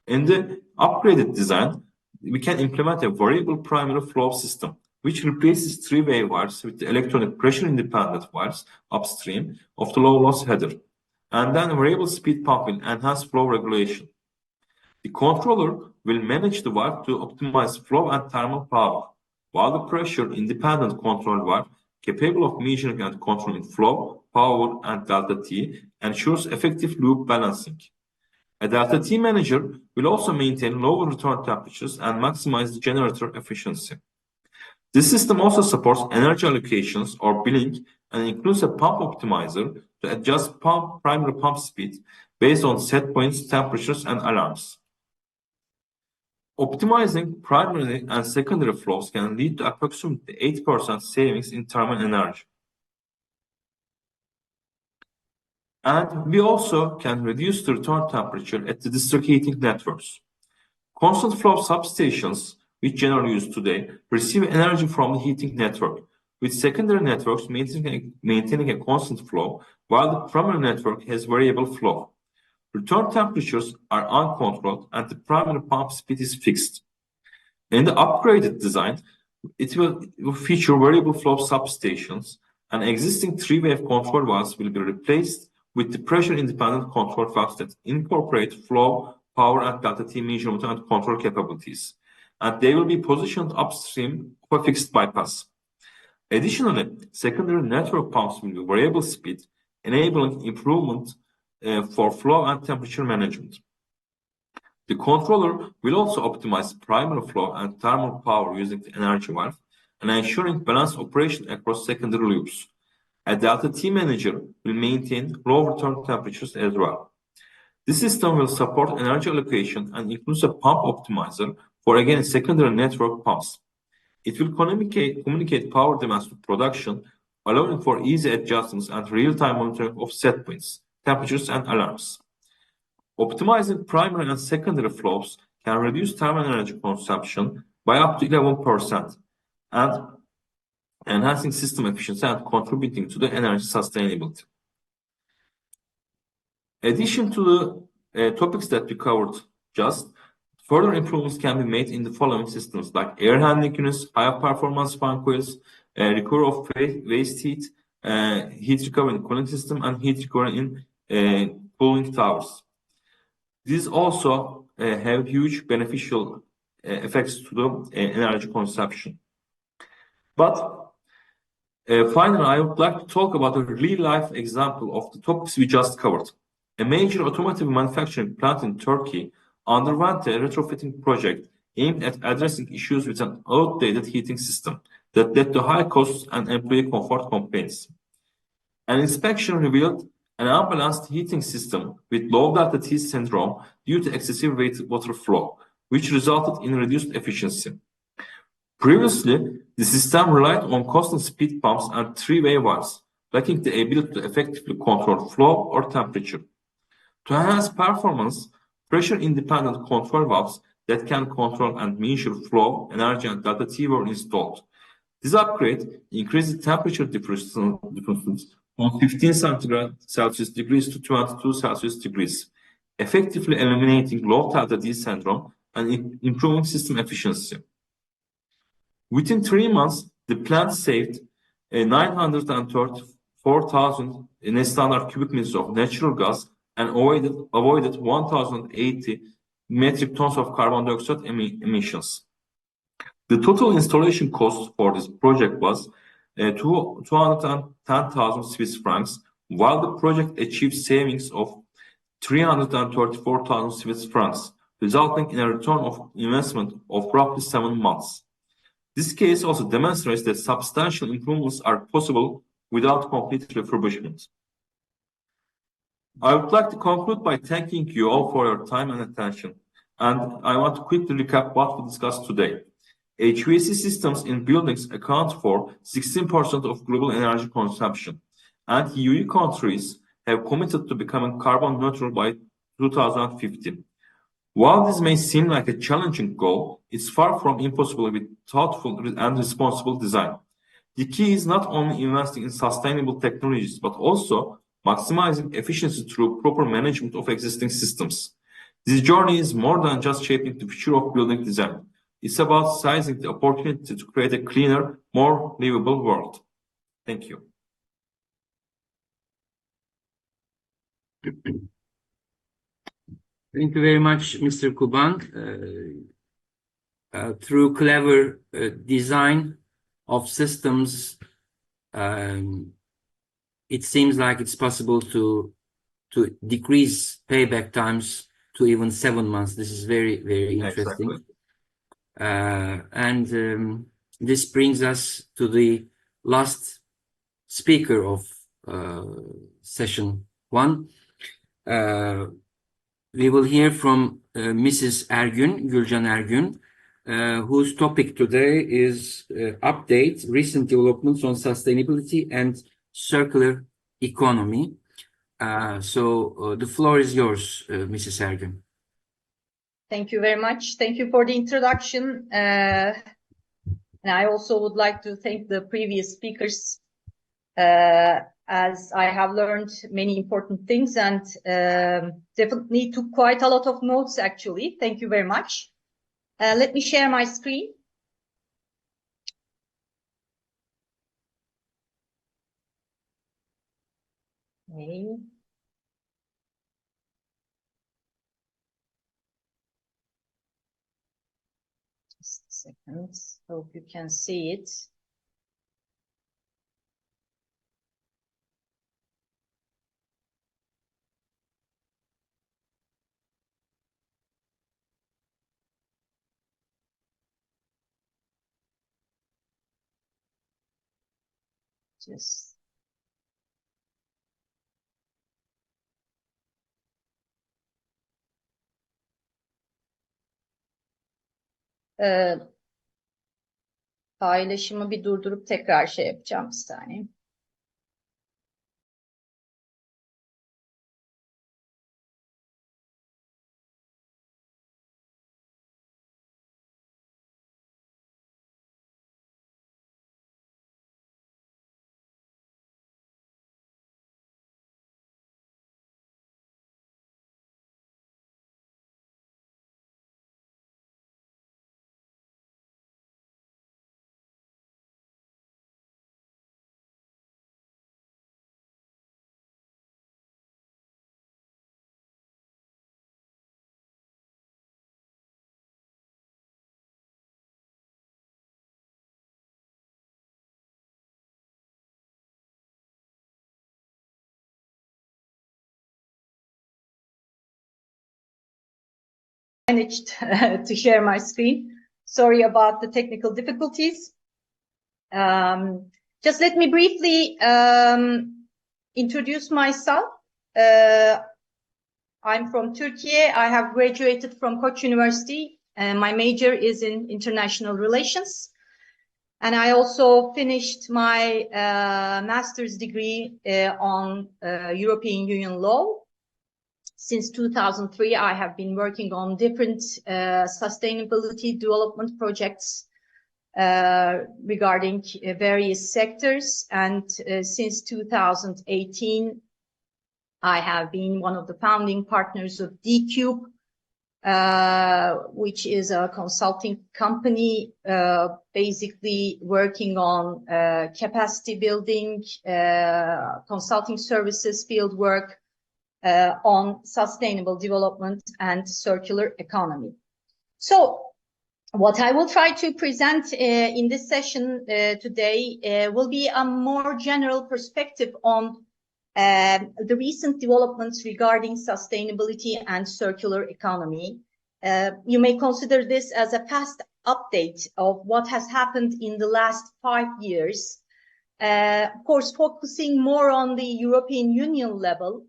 In the upgraded design, we can implement a variable primary flow system, which replaces three-way valves with the electronic pressure-independent valves upstream of the low-loss header, and then a variable speed pump will enhance flow regulation. The controller will manage the valve to optimize flow and thermal power, while the pressure-independent control valve, capable of measuring and controlling flow, power, and delta T, ensures effective loop balancing. A delta T manager will also maintain lower return temperatures and maximize the generator efficiency. This system also supports energy allocations or billing and includes a pump optimizer to adjust primary pump speed based on set points, temperatures, and alarms. Optimizing primary and secondary flows can lead to approximately 8% savings in thermal energy. And we also can reduce the return temperature at the district heating networks. Constant flow substations, which generally used today, receive energy from the heating network, with secondary networks maintaining a constant flow, while the primary network has variable flow. return temperatures are uncontrolled and the primary pump speed is fixed. In the upgraded design, it will feature variable flow substations, and existing three-wave control valves will be replaced with the pressure-independent control valves that incorporate flow, power, and delta T measurement and control capabilities, and they will be positioned upstream of a fixed bypass. Additionally, secondary network pumps will be variable speed, enabling improvement for flow and temperature management. The controller will also optimize primary flow and thermal power using the energy valve and ensuring balanced operation across secondary loops. A delta T manager will maintain low return temperatures as well. This system will support energy allocation and includes a pump optimizer for again secondary network pumps. It will communicate power demands to production, allowing for easy adjustments and real-time monitoring of set points, temperatures, and alarms. Optimizing primary and secondary flows can reduce thermal energy consumption by up to 11% and enhancing system efficiency and contributing to the energy sustainability. In addition to the topics that we covered further improvements can be made in the following systems like air handling units, high performance fan coils, recovery of waste heat, heat recovery in cooling system, and heat recovery in cooling towers. These also have huge beneficial effects to the energy consumption. But finally, I would like to talk about a real-life example of the topics we just covered. A major automotive manufacturing plant in Turkey underwent a retrofitting project aimed at addressing issues with an outdated heating system that led to high costs and employee comfort complaints. An inspection revealed an unbalanced heating system with low delta T syndrome due to excessive water flow, which resulted in reduced efficiency. Previously, the system relied on constant speed pumps and three-way valves, lacking the ability to effectively control flow or temperature. To enhance performance, pressure-independent control valves that can control and measure flow, energy, and delta T were installed. This upgrade increased the temperature differences from 15 Celsius degrees to 22 Celsius degrees, effectively eliminating low delta T syndrome and improving system efficiency. Within 3 months, the plant saved 934,000 standard cubic meters of natural gas and avoided 1,080 metric tons of carbon dioxide emissions. The total installation cost for this project was 210,000 Swiss francs, while the project achieved savings of 334,000 Swiss francs, resulting in a return of investment of roughly 7 months. This case also demonstrates that substantial improvements are possible without complete refurbishment. I would like to conclude by thanking you all for your time and attention, and I want to quickly recap what we discussed today. HVAC systems in buildings account for 16% of global energy consumption, and EU countries have committed to becoming carbon neutral by 2050. While this may seem like a challenging goal, it's far from impossible with thoughtful and responsible design. The key is not only investing in sustainable technologies, but also maximizing efficiency through proper management of existing systems. This journey is more than just shaping the future of building design. It's about seizing the opportunity to create a cleaner, more livable world. Thank you. Thank you very much, Mr. Kuban. Through clever design of systems, it seems like it's possible to decrease payback times to even 7 months. This is very, very interesting. Exactly. This brings us to the last speaker of session 1. We will hear from Mrs. Ergün, Gülcan Ergün, whose topic today is update recent developments on sustainability and circular economy. The floor is yours, Mrs. Ergün. Thank you very much. Thank you for the introduction. And I also would like to thank the previous speakers. as I have learned many important things and definitely took quite a lot of notes, actually. Thank you very much. Let me share my screen. Okay. Just a second. Hope you can see it. Just paylaşımı bir durdurup tekrar şey yapacağım bir saniye. Managed to share my screen. Sorry about the technical difficulties. Just let me briefly introduce myself. I'm from Turkey. I have graduated from Koç University. My major is in international relations. And I also finished my master's degree on European Union law. Since 2003, I have been working on different sustainability development projects regarding various sectors. And since 2018, I have been one of the founding partners of D-Cube, which is a consulting company basically working on capacity building, consulting services, field work, on sustainable development and circular economy. So what I will try to present in this session today will be a more general perspective on the recent developments regarding sustainability and circular economy. You may consider this as a fast update of what has happened in the last 5 years. Of course, focusing more on the European Union level.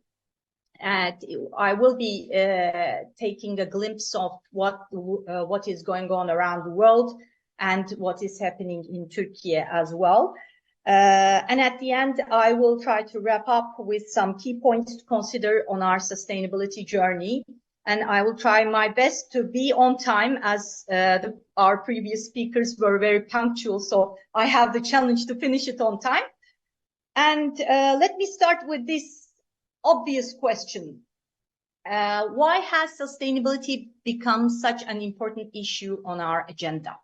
And I will be taking a glimpse of what is going on around the world and what is happening in Turkey as well. And at the end, I will try to wrap up with some key points to consider on our sustainability journey. And I will try my best to be on time, as our previous speakers were very punctual. So I have the challenge to finish it on time. And let me start with this obvious question. Why has sustainability become such an important issue on our agenda?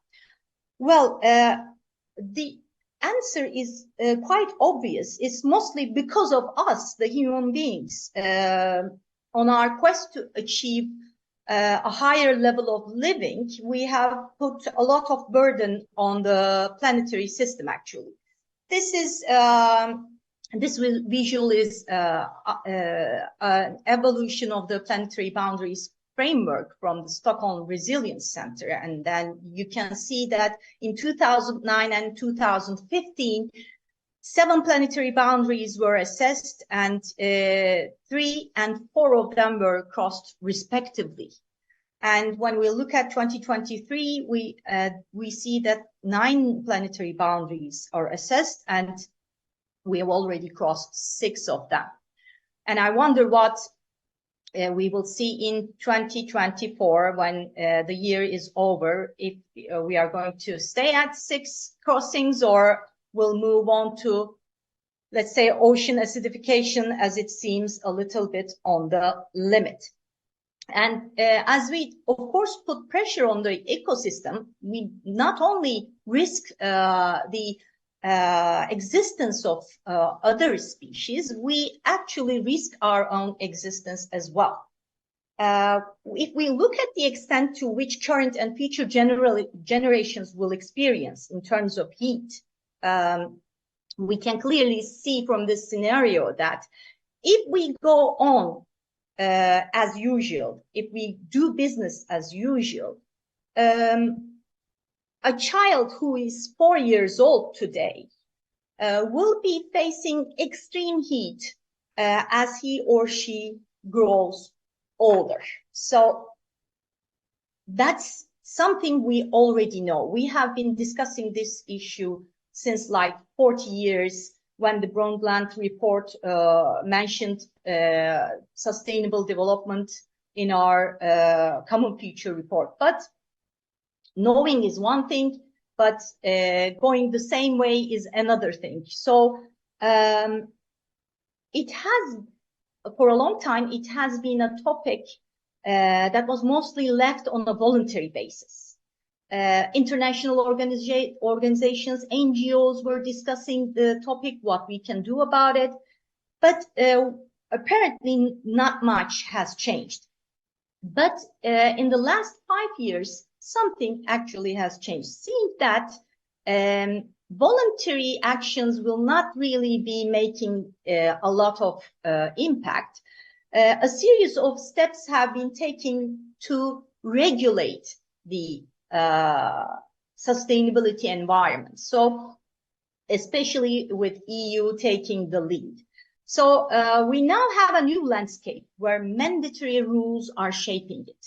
Well, the answer is quite obvious. It's mostly because of us, the human beings, on our quest to achieve a higher level of living. We have put a lot of burden on the planetary system, actually. This visual is an evolution of the planetary boundaries framework from the Stockholm Resilience Center. And then you can see that in 2009 and 2015, 7 planetary boundaries were assessed, and 3 and 4 of them were crossed respectively. And when we look at 2023, we see that 9 planetary boundaries are assessed, and we have already crossed 6 of them. And I wonder what we will see in 2024 when the year is over, if we are going to stay at 6 crossings or we'll move on to, let's say, ocean acidification, as it seems a little bit on the limit. And as we, of course, put pressure on the ecosystem, we not only risk the existence of other species, we actually risk our own existence as well. If we look at the extent to which current and future generations will experience in terms of heat, we can clearly see from this scenario that if we go on as usual, if we do business as usual, a child who is 4 years old today will be facing extreme heat as he or she grows older. So that's something we already know. We have been discussing this issue since like 40 years, when the Brundtland report mentioned sustainable development in our common future report. But knowing is one thing, but going the same way is another thing. So it has, for a long time, it has been a topic that was mostly left on a voluntary basis. International organizations, NGOs were discussing the topic, what we can do about it, but apparently not much has changed. But in the last 5 years, something actually has changed. Seeing that voluntary actions will not really be making a lot of impact, a series of steps have been taken to regulate the sustainability environment. So especially with EU taking the lead. So we now have a new landscape where mandatory rules are shaping it.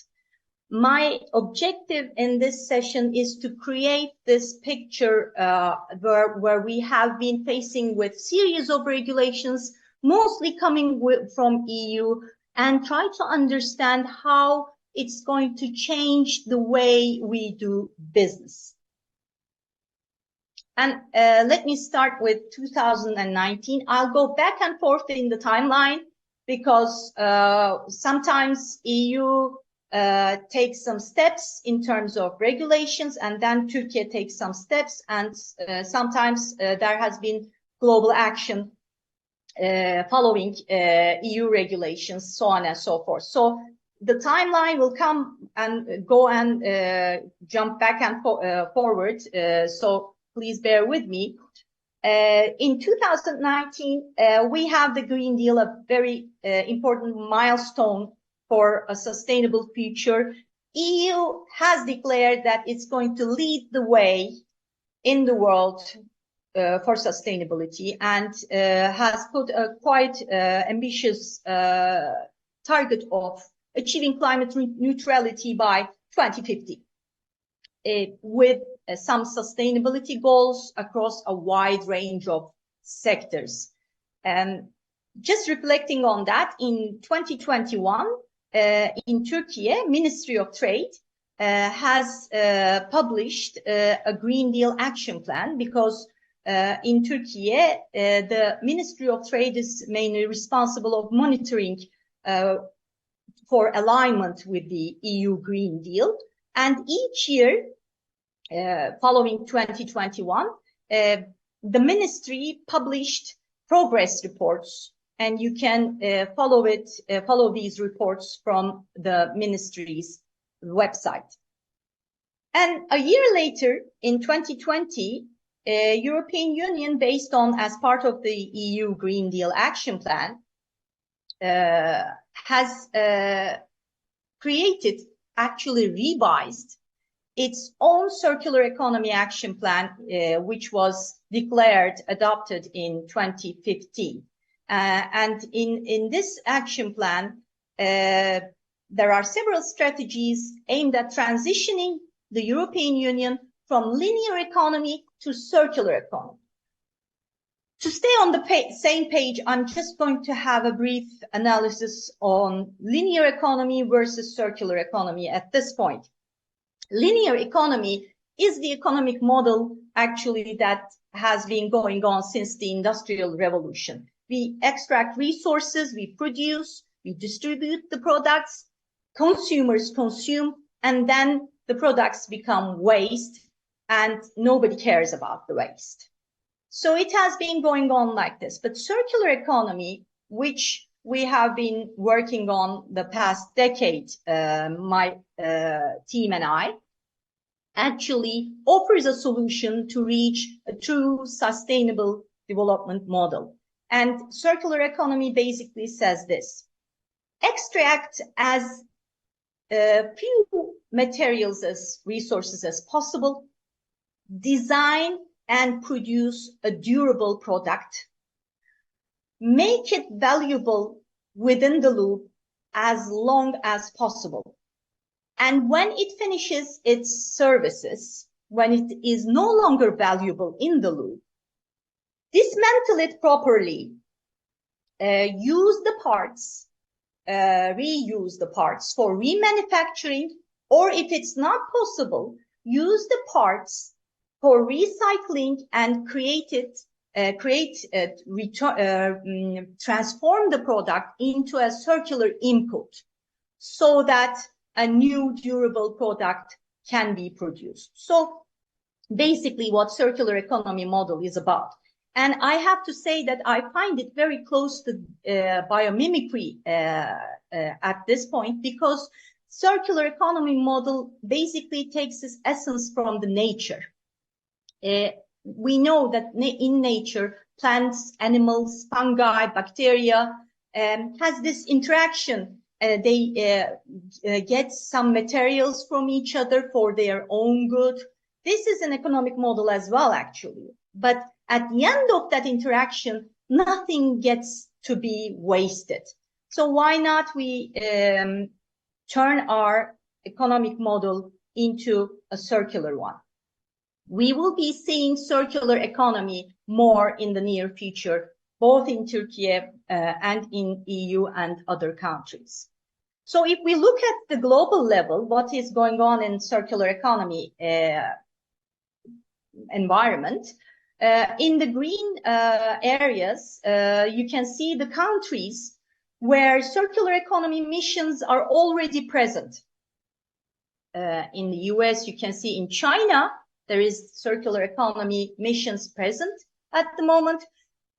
My objective in this session is to create this picture where we have been facing with series of regulations, mostly coming from EU, and try to understand how it's going to change the way we do business. And let me start with 2019. I'll go back and forth in the timeline because sometimes EU takes some steps in terms of regulations, and then Turkey takes some steps, and sometimes there has been global action following EU regulations, so on and so forth. So the timeline will come and go and jump back and forward, so please bear with me. In 2019, we have the Green Deal, a very important milestone for a sustainable future. EU has declared that it's going to lead the way in the world for sustainability, and has put a quite ambitious target of achieving climate neutrality by 2050, with some sustainability goals across a wide range of sectors. And just reflecting on that, in 2021, in Turkey, Ministry of Trade has published a Green Deal action plan, because in Turkey, the Ministry of Trade is mainly responsible of monitoring for alignment with the EU Green Deal. And each year, following 2021, the ministry published progress reports, and you can follow these reports from the ministry's website. And a year later, in 2020, European Union, based on as part of the EU Green Deal action plan, has created, actually revised, its own circular economy action plan, which was adopted in 2015. And in this action plan, there are several strategies aimed at transitioning the European Union from linear economy to circular economy. To stay on the same page, I'm just going to have a brief analysis on linear economy versus circular economy at this point. Linear economy is the economic model, actually, that has been going on since the Industrial Revolution. We extract resources, we produce, we distribute the products, consumers consume, and then the products become waste, and nobody cares about the waste. So it has been going on like this. But circular economy, which we have been working on the past decade, my team and I, actually offers a solution to reach a true sustainable development model. And circular economy basically says this: extract as few materials as resources as possible, design and produce a durable product, make it valuable within the loop as long as possible. And when it finishes its services, when it is no longer valuable in the loop, dismantle it properly, use the parts, reuse the parts for remanufacturing, or if it's not possible, use the parts for recycling and transform the product into a circular input so that a new durable product can be produced. So basically what circular economy model is about. And I have to say that I find it very close to biomimicry at this point, because circular economy model basically takes its essence from the nature. We know that in nature, plants, animals, fungi, bacteria has this interaction. They get some materials from each other for their own good. This is an economic model as well, actually. But at the end of that interaction, nothing gets to be wasted. So why not we turn our economic model into a circular one? We will be seeing circular economy more in the near future, both in Turkey and in EU and other countries. So if we look at the global level, what is going on in circular economy environment, in the green areas, you can see the countries where circular economy missions are already present. In the US, you can see in China, there is circular economy missions present at the moment.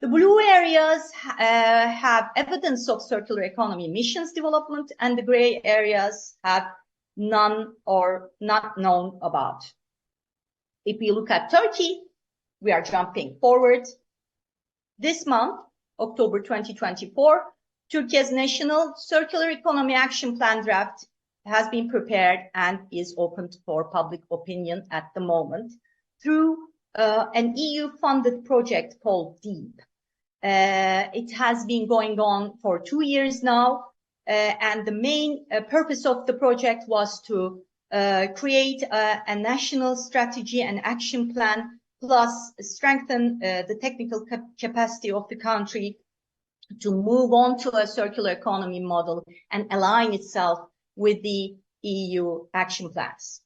The blue areas have evidence of circular economy missions development, and the gray areas have none or not known about. If we look at Turkey, we are jumping forward. This month, October 2024, Turkey's National Circular Economy Action Plan draft has been prepared and is open for public opinion at the moment through an EU-funded project called DEEP. It has been going on for 2 years now, and the main purpose of the project was to create a national strategy and action plan, plus strengthen the technical capacity of the country to move on to a circular economy model and align itself with the EU action plans.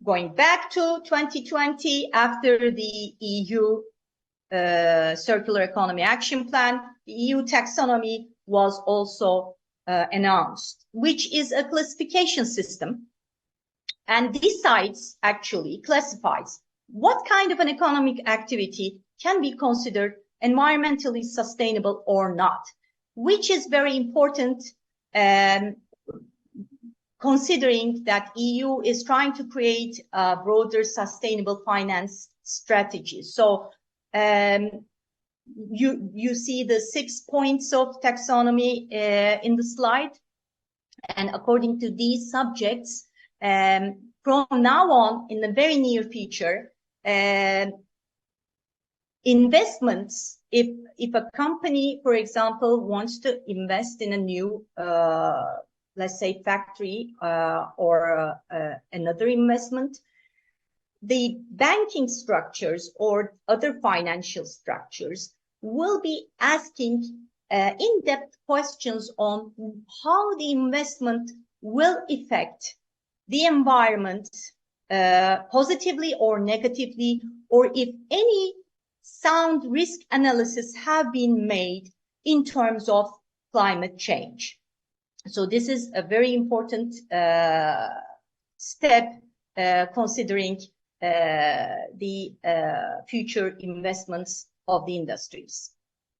Going back to 2020, after the EU Circular Economy Action Plan, the EU taxonomy was also announced, which is a classification system and decides, actually classifies what kind of an economic activity can be considered environmentally sustainable or not, which is very important considering that EU is trying to create a broader sustainable finance strategy. So you see the 6 points of taxonomy in the slide. And according to these subjects, from now on, in the very near future, investments, if a company, for example, wants to invest in a new, let's say, factory or another investment, the banking structures or other financial structures will be asking in-depth questions on how the investment will affect the environment, positively or negatively, or if any sound risk analysis have been made in terms of climate change. So this is a very important step considering the future investments of the industries.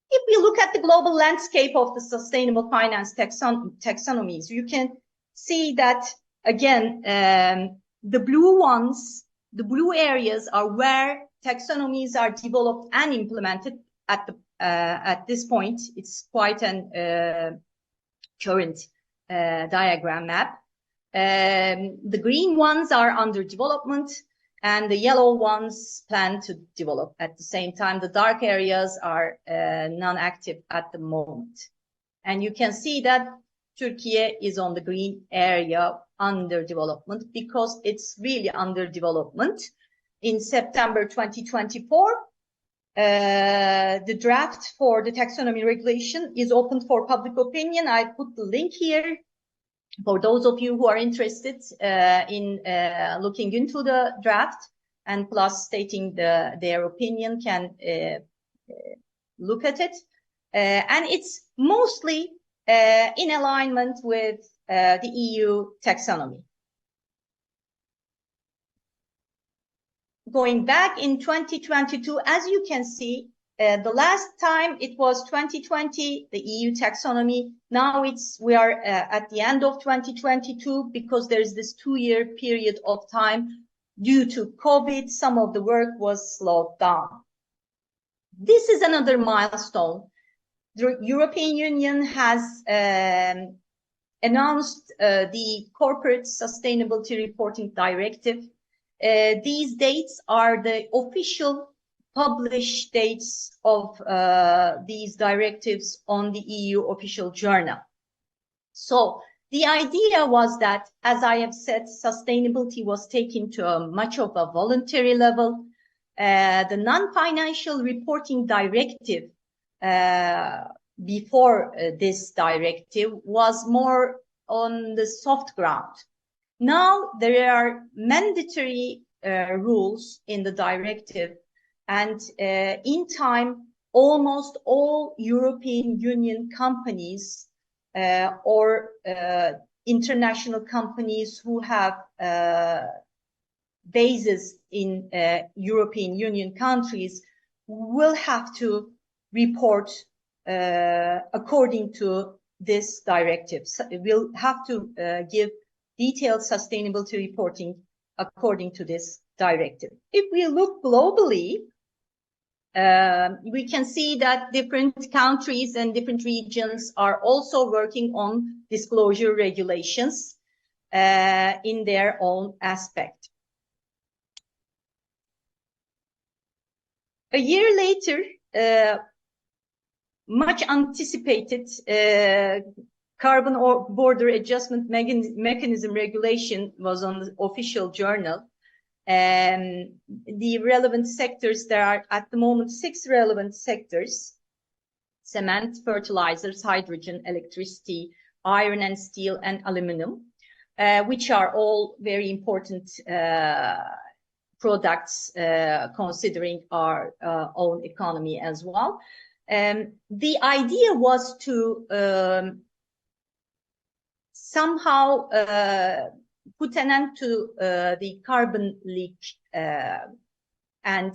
If we look at the global landscape of the sustainable finance taxonomies, you can see that, again, the blue ones, the blue areas are where taxonomies are developed and implemented at this point. It's quite an current diagram map. The green ones are under development, and the yellow ones plan to develop at the same time. The dark areas are non-active at the moment. And you can see that Turkey is on the green area under development because it's really under development. In September 2024, the draft for the taxonomy regulation is open for public opinion. I put the link here for those of you who are interested in looking into the draft, and plus stating their opinion can look at it. And it's mostly in alignment with the EU taxonomy. Going back in 2022, as you can see, the last time it was 2020, the EU taxonomy. Now we are at the end of 2022 because there's this 2-year period of time due to COVID. Some of the work was slowed down. This is another milestone. The European Union has announced the Corporate Sustainability Reporting Directive. These dates are the official published dates of these directives on the EU official journal. So the idea was that, as I have said, sustainability was taken to a much of a voluntary level. The non-financial reporting directive before this directive was more on the soft ground. Now there are mandatory rules in the directive, and in time, almost all European Union companies or international companies who have bases in European Union countries will have to report according to this directive. So we'll have to give detailed sustainability reporting according to this directive. If we look globally, we can see that different countries and different regions are also working on disclosure regulations in their own aspect. A year later, much anticipated carbon border adjustment mechanism regulation was on the official journal. The relevant sectors, there are at the moment 6 relevant sectors: cement, fertilizers, hydrogen, electricity, iron and steel, and aluminum, which are all very important products considering our own economy as well. The idea was to somehow put an end to the carbon leak and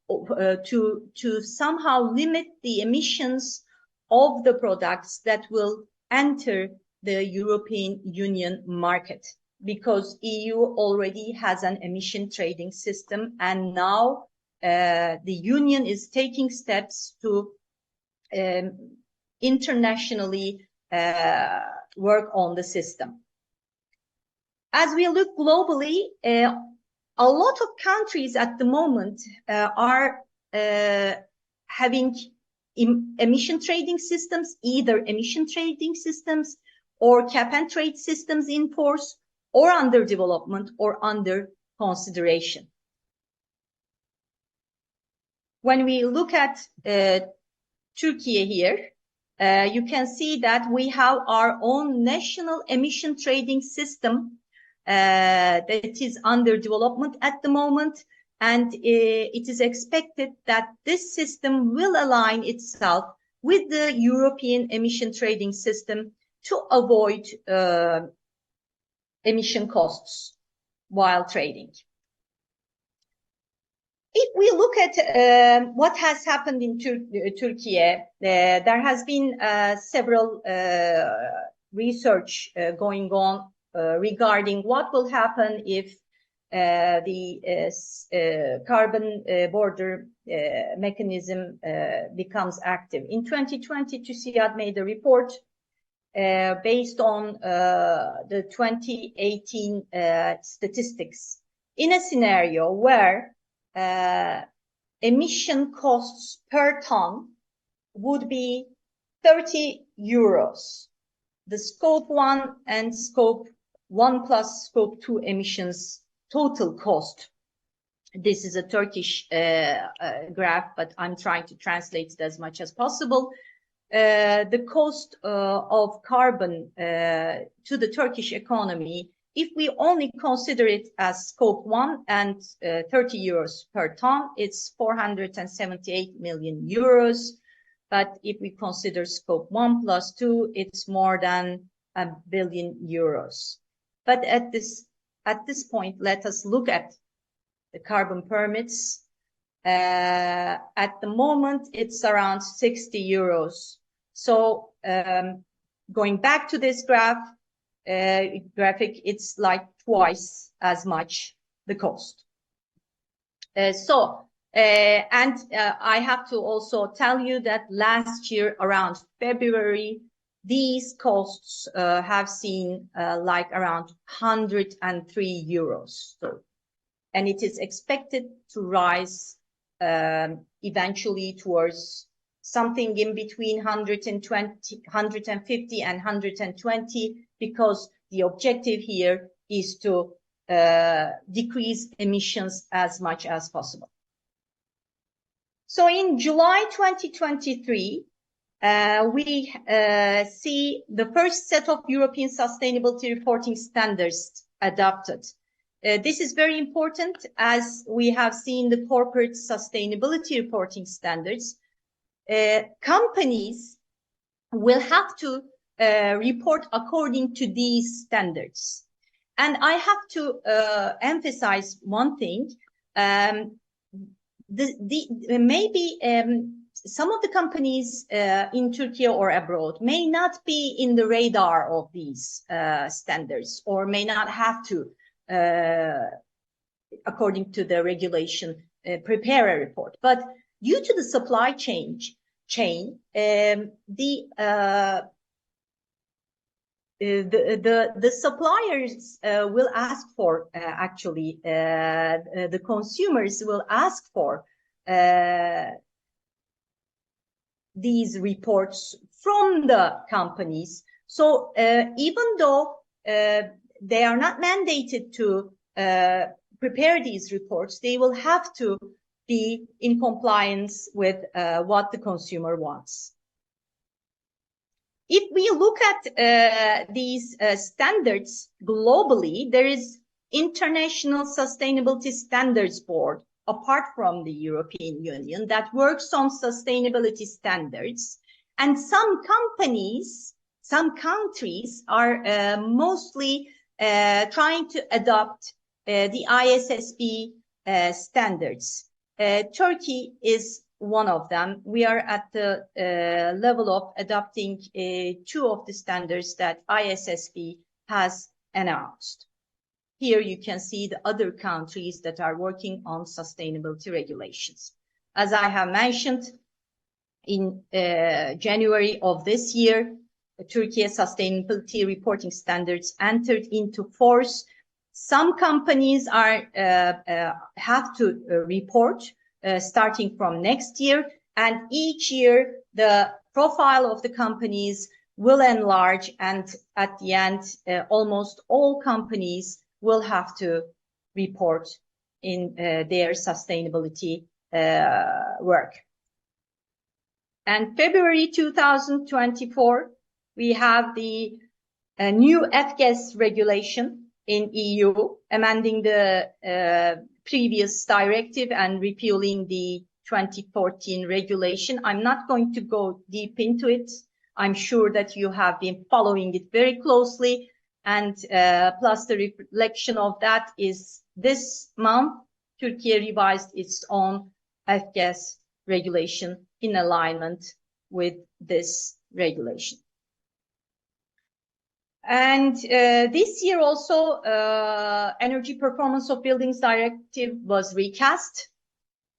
to somehow limit the emissions of the products that will enter the European Union market, because EU already has an emission trading system, and now the Union is taking steps to internationally work on the system. As we look globally, a lot of countries at the moment are having emission trading systems, either emission trading systems or cap and trade systems in force, or under development or under consideration. When we look at Turkey here, you can see that we have our own national emission trading system that is under development at the moment, and it is expected that this system will align itself with the European emission trading system to avoid emission costs while trading. If we look at what has happened in Turkey, there has been several research going on regarding what will happen if the carbon border mechanism becomes active. In 2020, TÜSİAD made a report based on the 2018 statistics in a scenario where emission costs per ton would be 30 euros. The scope 1 and scope 1 plus scope 2 emissions total cost. This is a Turkish graph, but I'm trying to translate it as much as possible. The cost of carbon to the Turkish economy, if we only consider it as scope 1 and 30 euros per ton, it's 478 million euros. But if we consider scope 1 plus 2, it's more than €1 billion. But at this point, let us look at the carbon permits. At the moment, it's around 60 euros. So going back to this graphic, it's like twice as much the cost. I have to also tell you that last year around February, these costs have seen like around 103 euros. So, and it is expected to rise eventually towards something in between 150 and 120, because the objective here is to decrease emissions as much as possible. So in July 2023, we see the first set of European sustainability reporting standards adopted. This is very important, as we have seen the corporate sustainability reporting standards. Companies will have to report according to these standards. And I have to emphasize one thing. Maybe some of the companies in Turkey or abroad may not be in the radar of these standards, or may not have to, according to the regulation, prepare a report. But due to the supply chain, the suppliers will ask for, actually, the consumers will ask for these reports from the companies. So even though they are not mandated to prepare these reports, they will have to be in compliance with what the consumer wants. If we look at these standards globally, there is International Sustainability Standards Board, apart from the European Union, that works on sustainability standards. And some companies, some countries are mostly trying to adopt the ISSB standards. Turkey is one of them. We are at the level of adopting 2 of the standards that ISSB has announced. Here you can see the other countries that are working on sustainability regulations. As I have mentioned, in January of this year, the Turkey sustainability reporting standards entered into force. Some companies are have to report starting from next year, and each year the profile of the companies will enlarge, and at the end, almost all companies will have to report in their sustainability work. And February 2024, we have the new F-gas regulation in EU, amending the previous directive and repealing the 2014 regulation. I'm not going to go deep into it. I'm sure that you have been following it very closely. And plus the reflection of that is this month, Turkey revised its own F-gas regulation in alignment with this regulation. And this year also, Energy Performance of Buildings Directive was recast.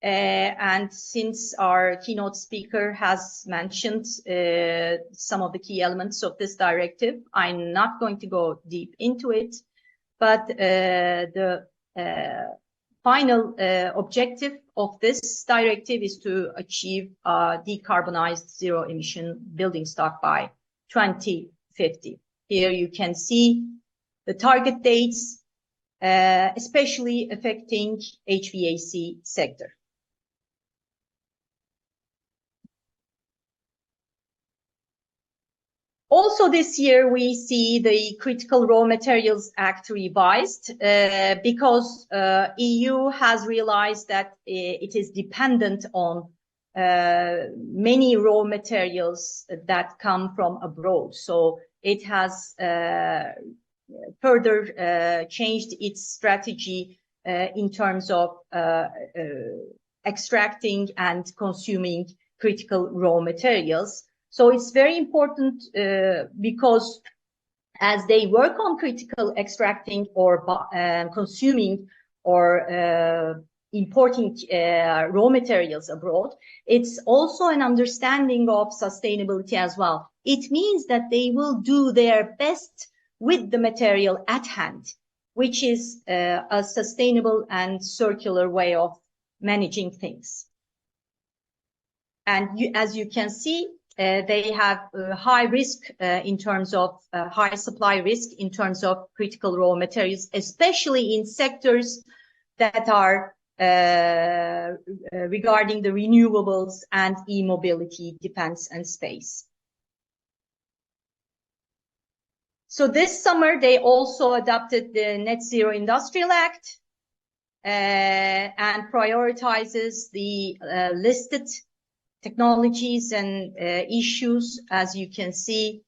And since our keynote speaker has mentioned some of the key elements of this directive, I'm not going to go deep into it, but the final objective of this directive is to achieve a decarbonized zero-emission building stock by 2050. Here you can see the target dates, especially affecting HVAC sector. Also this year, we see the Critical Raw Materials Act revised because EU has realized that it is dependent on many raw materials that come from abroad. So it has further changed its strategy in terms of extracting and consuming critical raw materials. So it's very important because as they work on critical extracting or consuming or importing raw materials abroad, it's also an understanding of sustainability as well. It means that they will do their best with the material at hand, which is a sustainable and circular way of managing things. And as you can see, they have high risk in terms of high supply risk in terms of critical raw materials, especially in sectors that are regarding the renewables and e-mobility, defense and space. So this summer, they also adopted the Net Zero Industrial Act and prioritizes the listed technologies and issues. As you can see,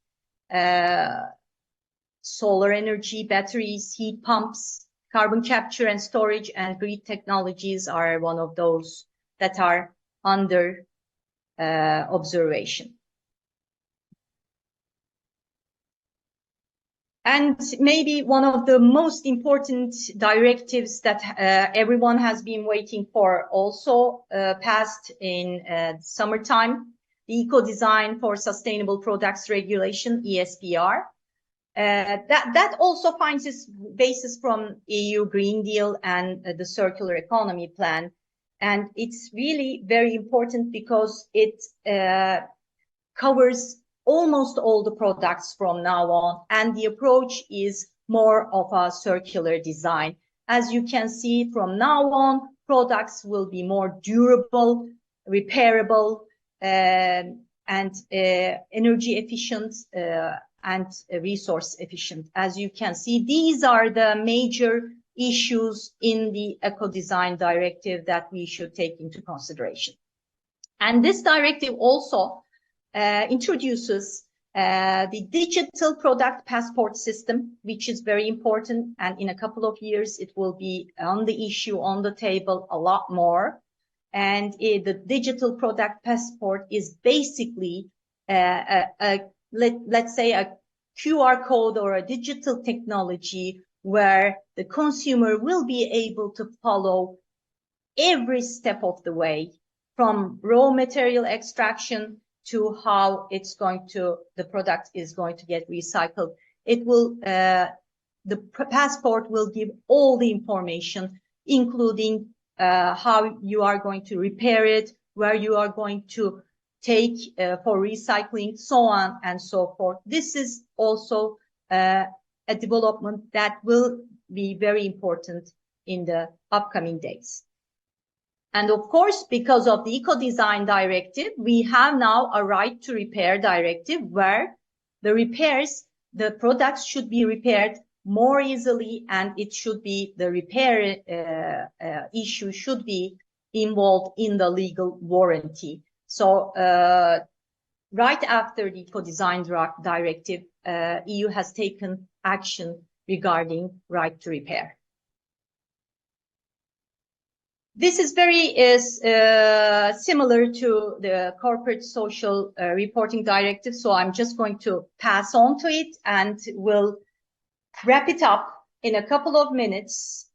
solar energy, batteries, heat pumps, carbon capture and storage, and grid technologies are one of those that are under observation. And maybe one of the most important directives that everyone has been waiting for also passed in summertime, the Eco-Design for Sustainable Products Regulation, ESPR. That also finds its basis from EU Green Deal and the Circular Economy Plan. And it's really very important because it covers almost all the products from now on, and the approach is more of a circular design. As you can see, from now on, products will be more durable, repairable, and energy efficient and resource efficient. As you can see, these are the major issues in the Eco-Design Directive that we should take into consideration. And this directive also introduces the digital product passport system, which is very important. And in a couple of years, it will be on the issue, on the table a lot more. And the digital product passport is basically, let's say, a QR code or a digital technology where the consumer will be able to follow every step of the way from raw material extraction to how it's going to, the product is going to get recycled. It will, the passport will give all the information, including how you are going to repair it, where you are going to take for recycling, so on and so forth. This is also a development that will be very important in the upcoming days. And of course, because of the Eco-Design Directive, we have now a right to repair directive where the repairs, the products should be repaired more easily, and it should be the repair issue should be involved in the legal warranty. So right after the eco-design directive, EU has taken action regarding right to repair. This is very similar to the corporate social reporting directive, so I'm just going to pass on to it and will wrap it up in a couple of minutes.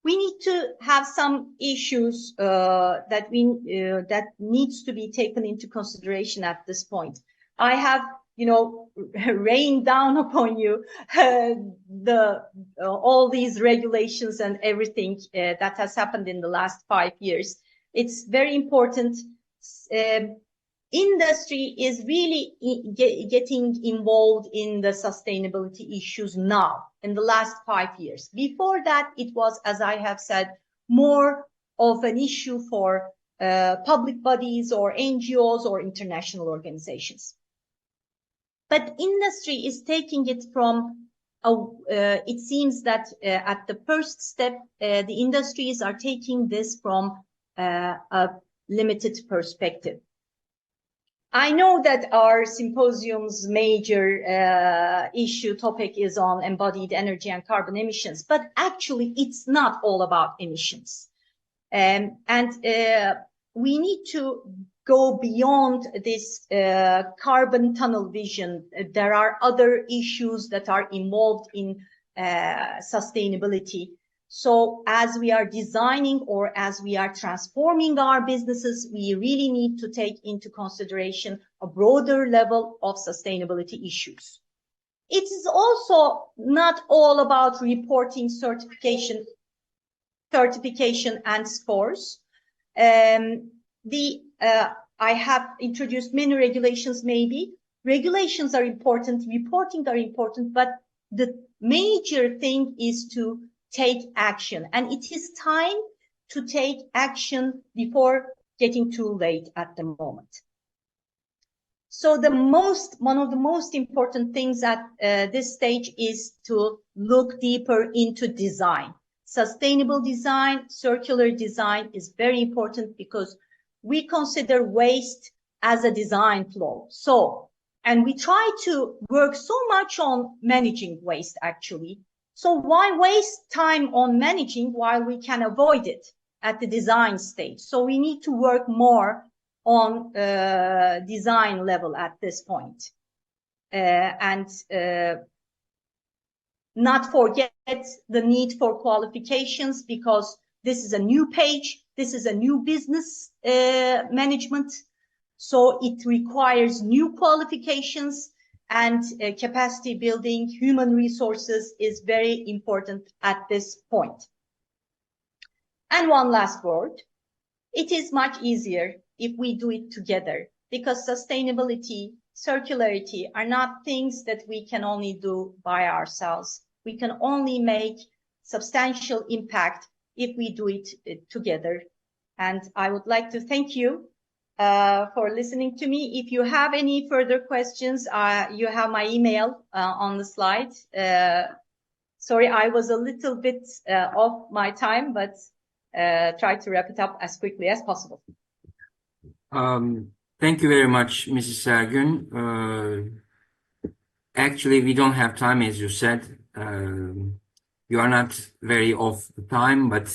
We need to have some issues that needs to be taken into consideration at this point. I have, rained down upon you all these regulations and everything that has happened in the last 5 years. It's very important. Industry is really getting involved in the sustainability issues now in the last 5 years. Before that, it was, as I have said, more of an issue for public bodies or NGOs or international organizations. But industry is taking it from, it seems that at the first step, the industries are taking this from a limited perspective. I know that our symposium's major topic is on embodied energy and carbon emissions, but actually it's not all about emissions. And we need to go beyond this carbon tunnel vision. There are other issues that are involved in sustainability. So as we are designing or as we are transforming our businesses, we really need to take into consideration a broader level of sustainability issues. It is also not all about reporting, certification and scores. I have introduced many regulations maybe. Regulations are important, reporting are important, but the major thing is to take action. And it is time to take action before getting too late at the moment. So one of the most important things at this stage is to look deeper into design. Sustainable design, circular design is very important because we consider waste as a design flow. And we try to work so much on managing waste actually. So why waste time on managing while we can avoid it at the design stage? So we need to work more on design level at this point. And not forget the need for qualifications, because this is a new page, this is a new business management. So it requires new qualifications. And capacity building, human resources is very important at this point. And one last word. It is much easier if we do it together, because sustainability, circularity are not things that we can only do by ourselves. We can only make substantial impact if we do it together. And I would like to thank you for listening to me. If you have any further questions, you have my email on the slide. Sorry, I was a little bit off my time, but try to wrap it up as quickly as possible. Thank you very much, Mrs. Ergün. Actually, we don't have time, as you said. You are not very off the time, but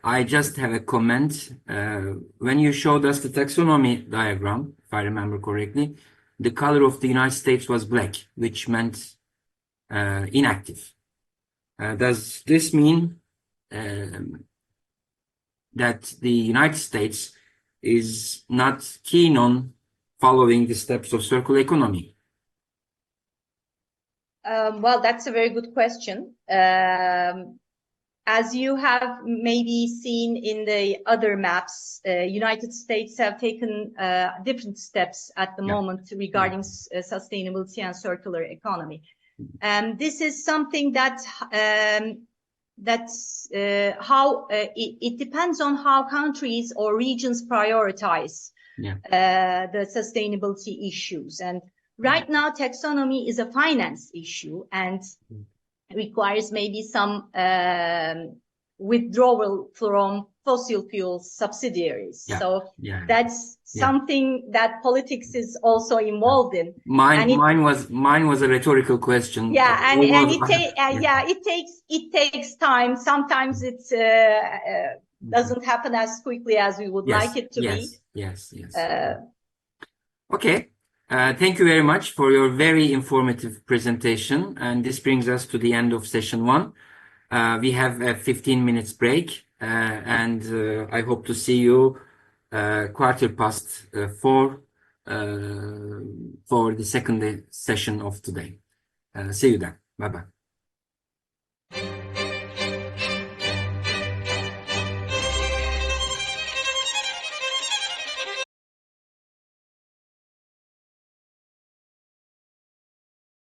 I just have a comment. When you showed us the taxonomy diagram, if I remember correctly, the color of the United States was black, which meant inactive. Does this mean that the United States is not keen on following the steps of circular economy? Well, that's a very good question. As you have maybe seen in the other maps, United States have taken different steps at the moment regarding sustainability and circular economy. And this is something that it depends on how countries or regions prioritize the sustainability issues. And Right now, taxonomy is a finance issue and requires maybe some withdrawal from fossil fuel subsidiaries. Yeah. So Yeah. that's something that politics is also involved in. Mine was a rhetorical question. Yeah, it takes time. Sometimes it doesn't happen as quickly as we would like it to be. Yes. Okay. Thank you very much for your very informative presentation. And this brings us to the end of session 1. We have a 15 minutes break, and I hope to see you 4:15 for the second session of today. See you then. Bye-bye.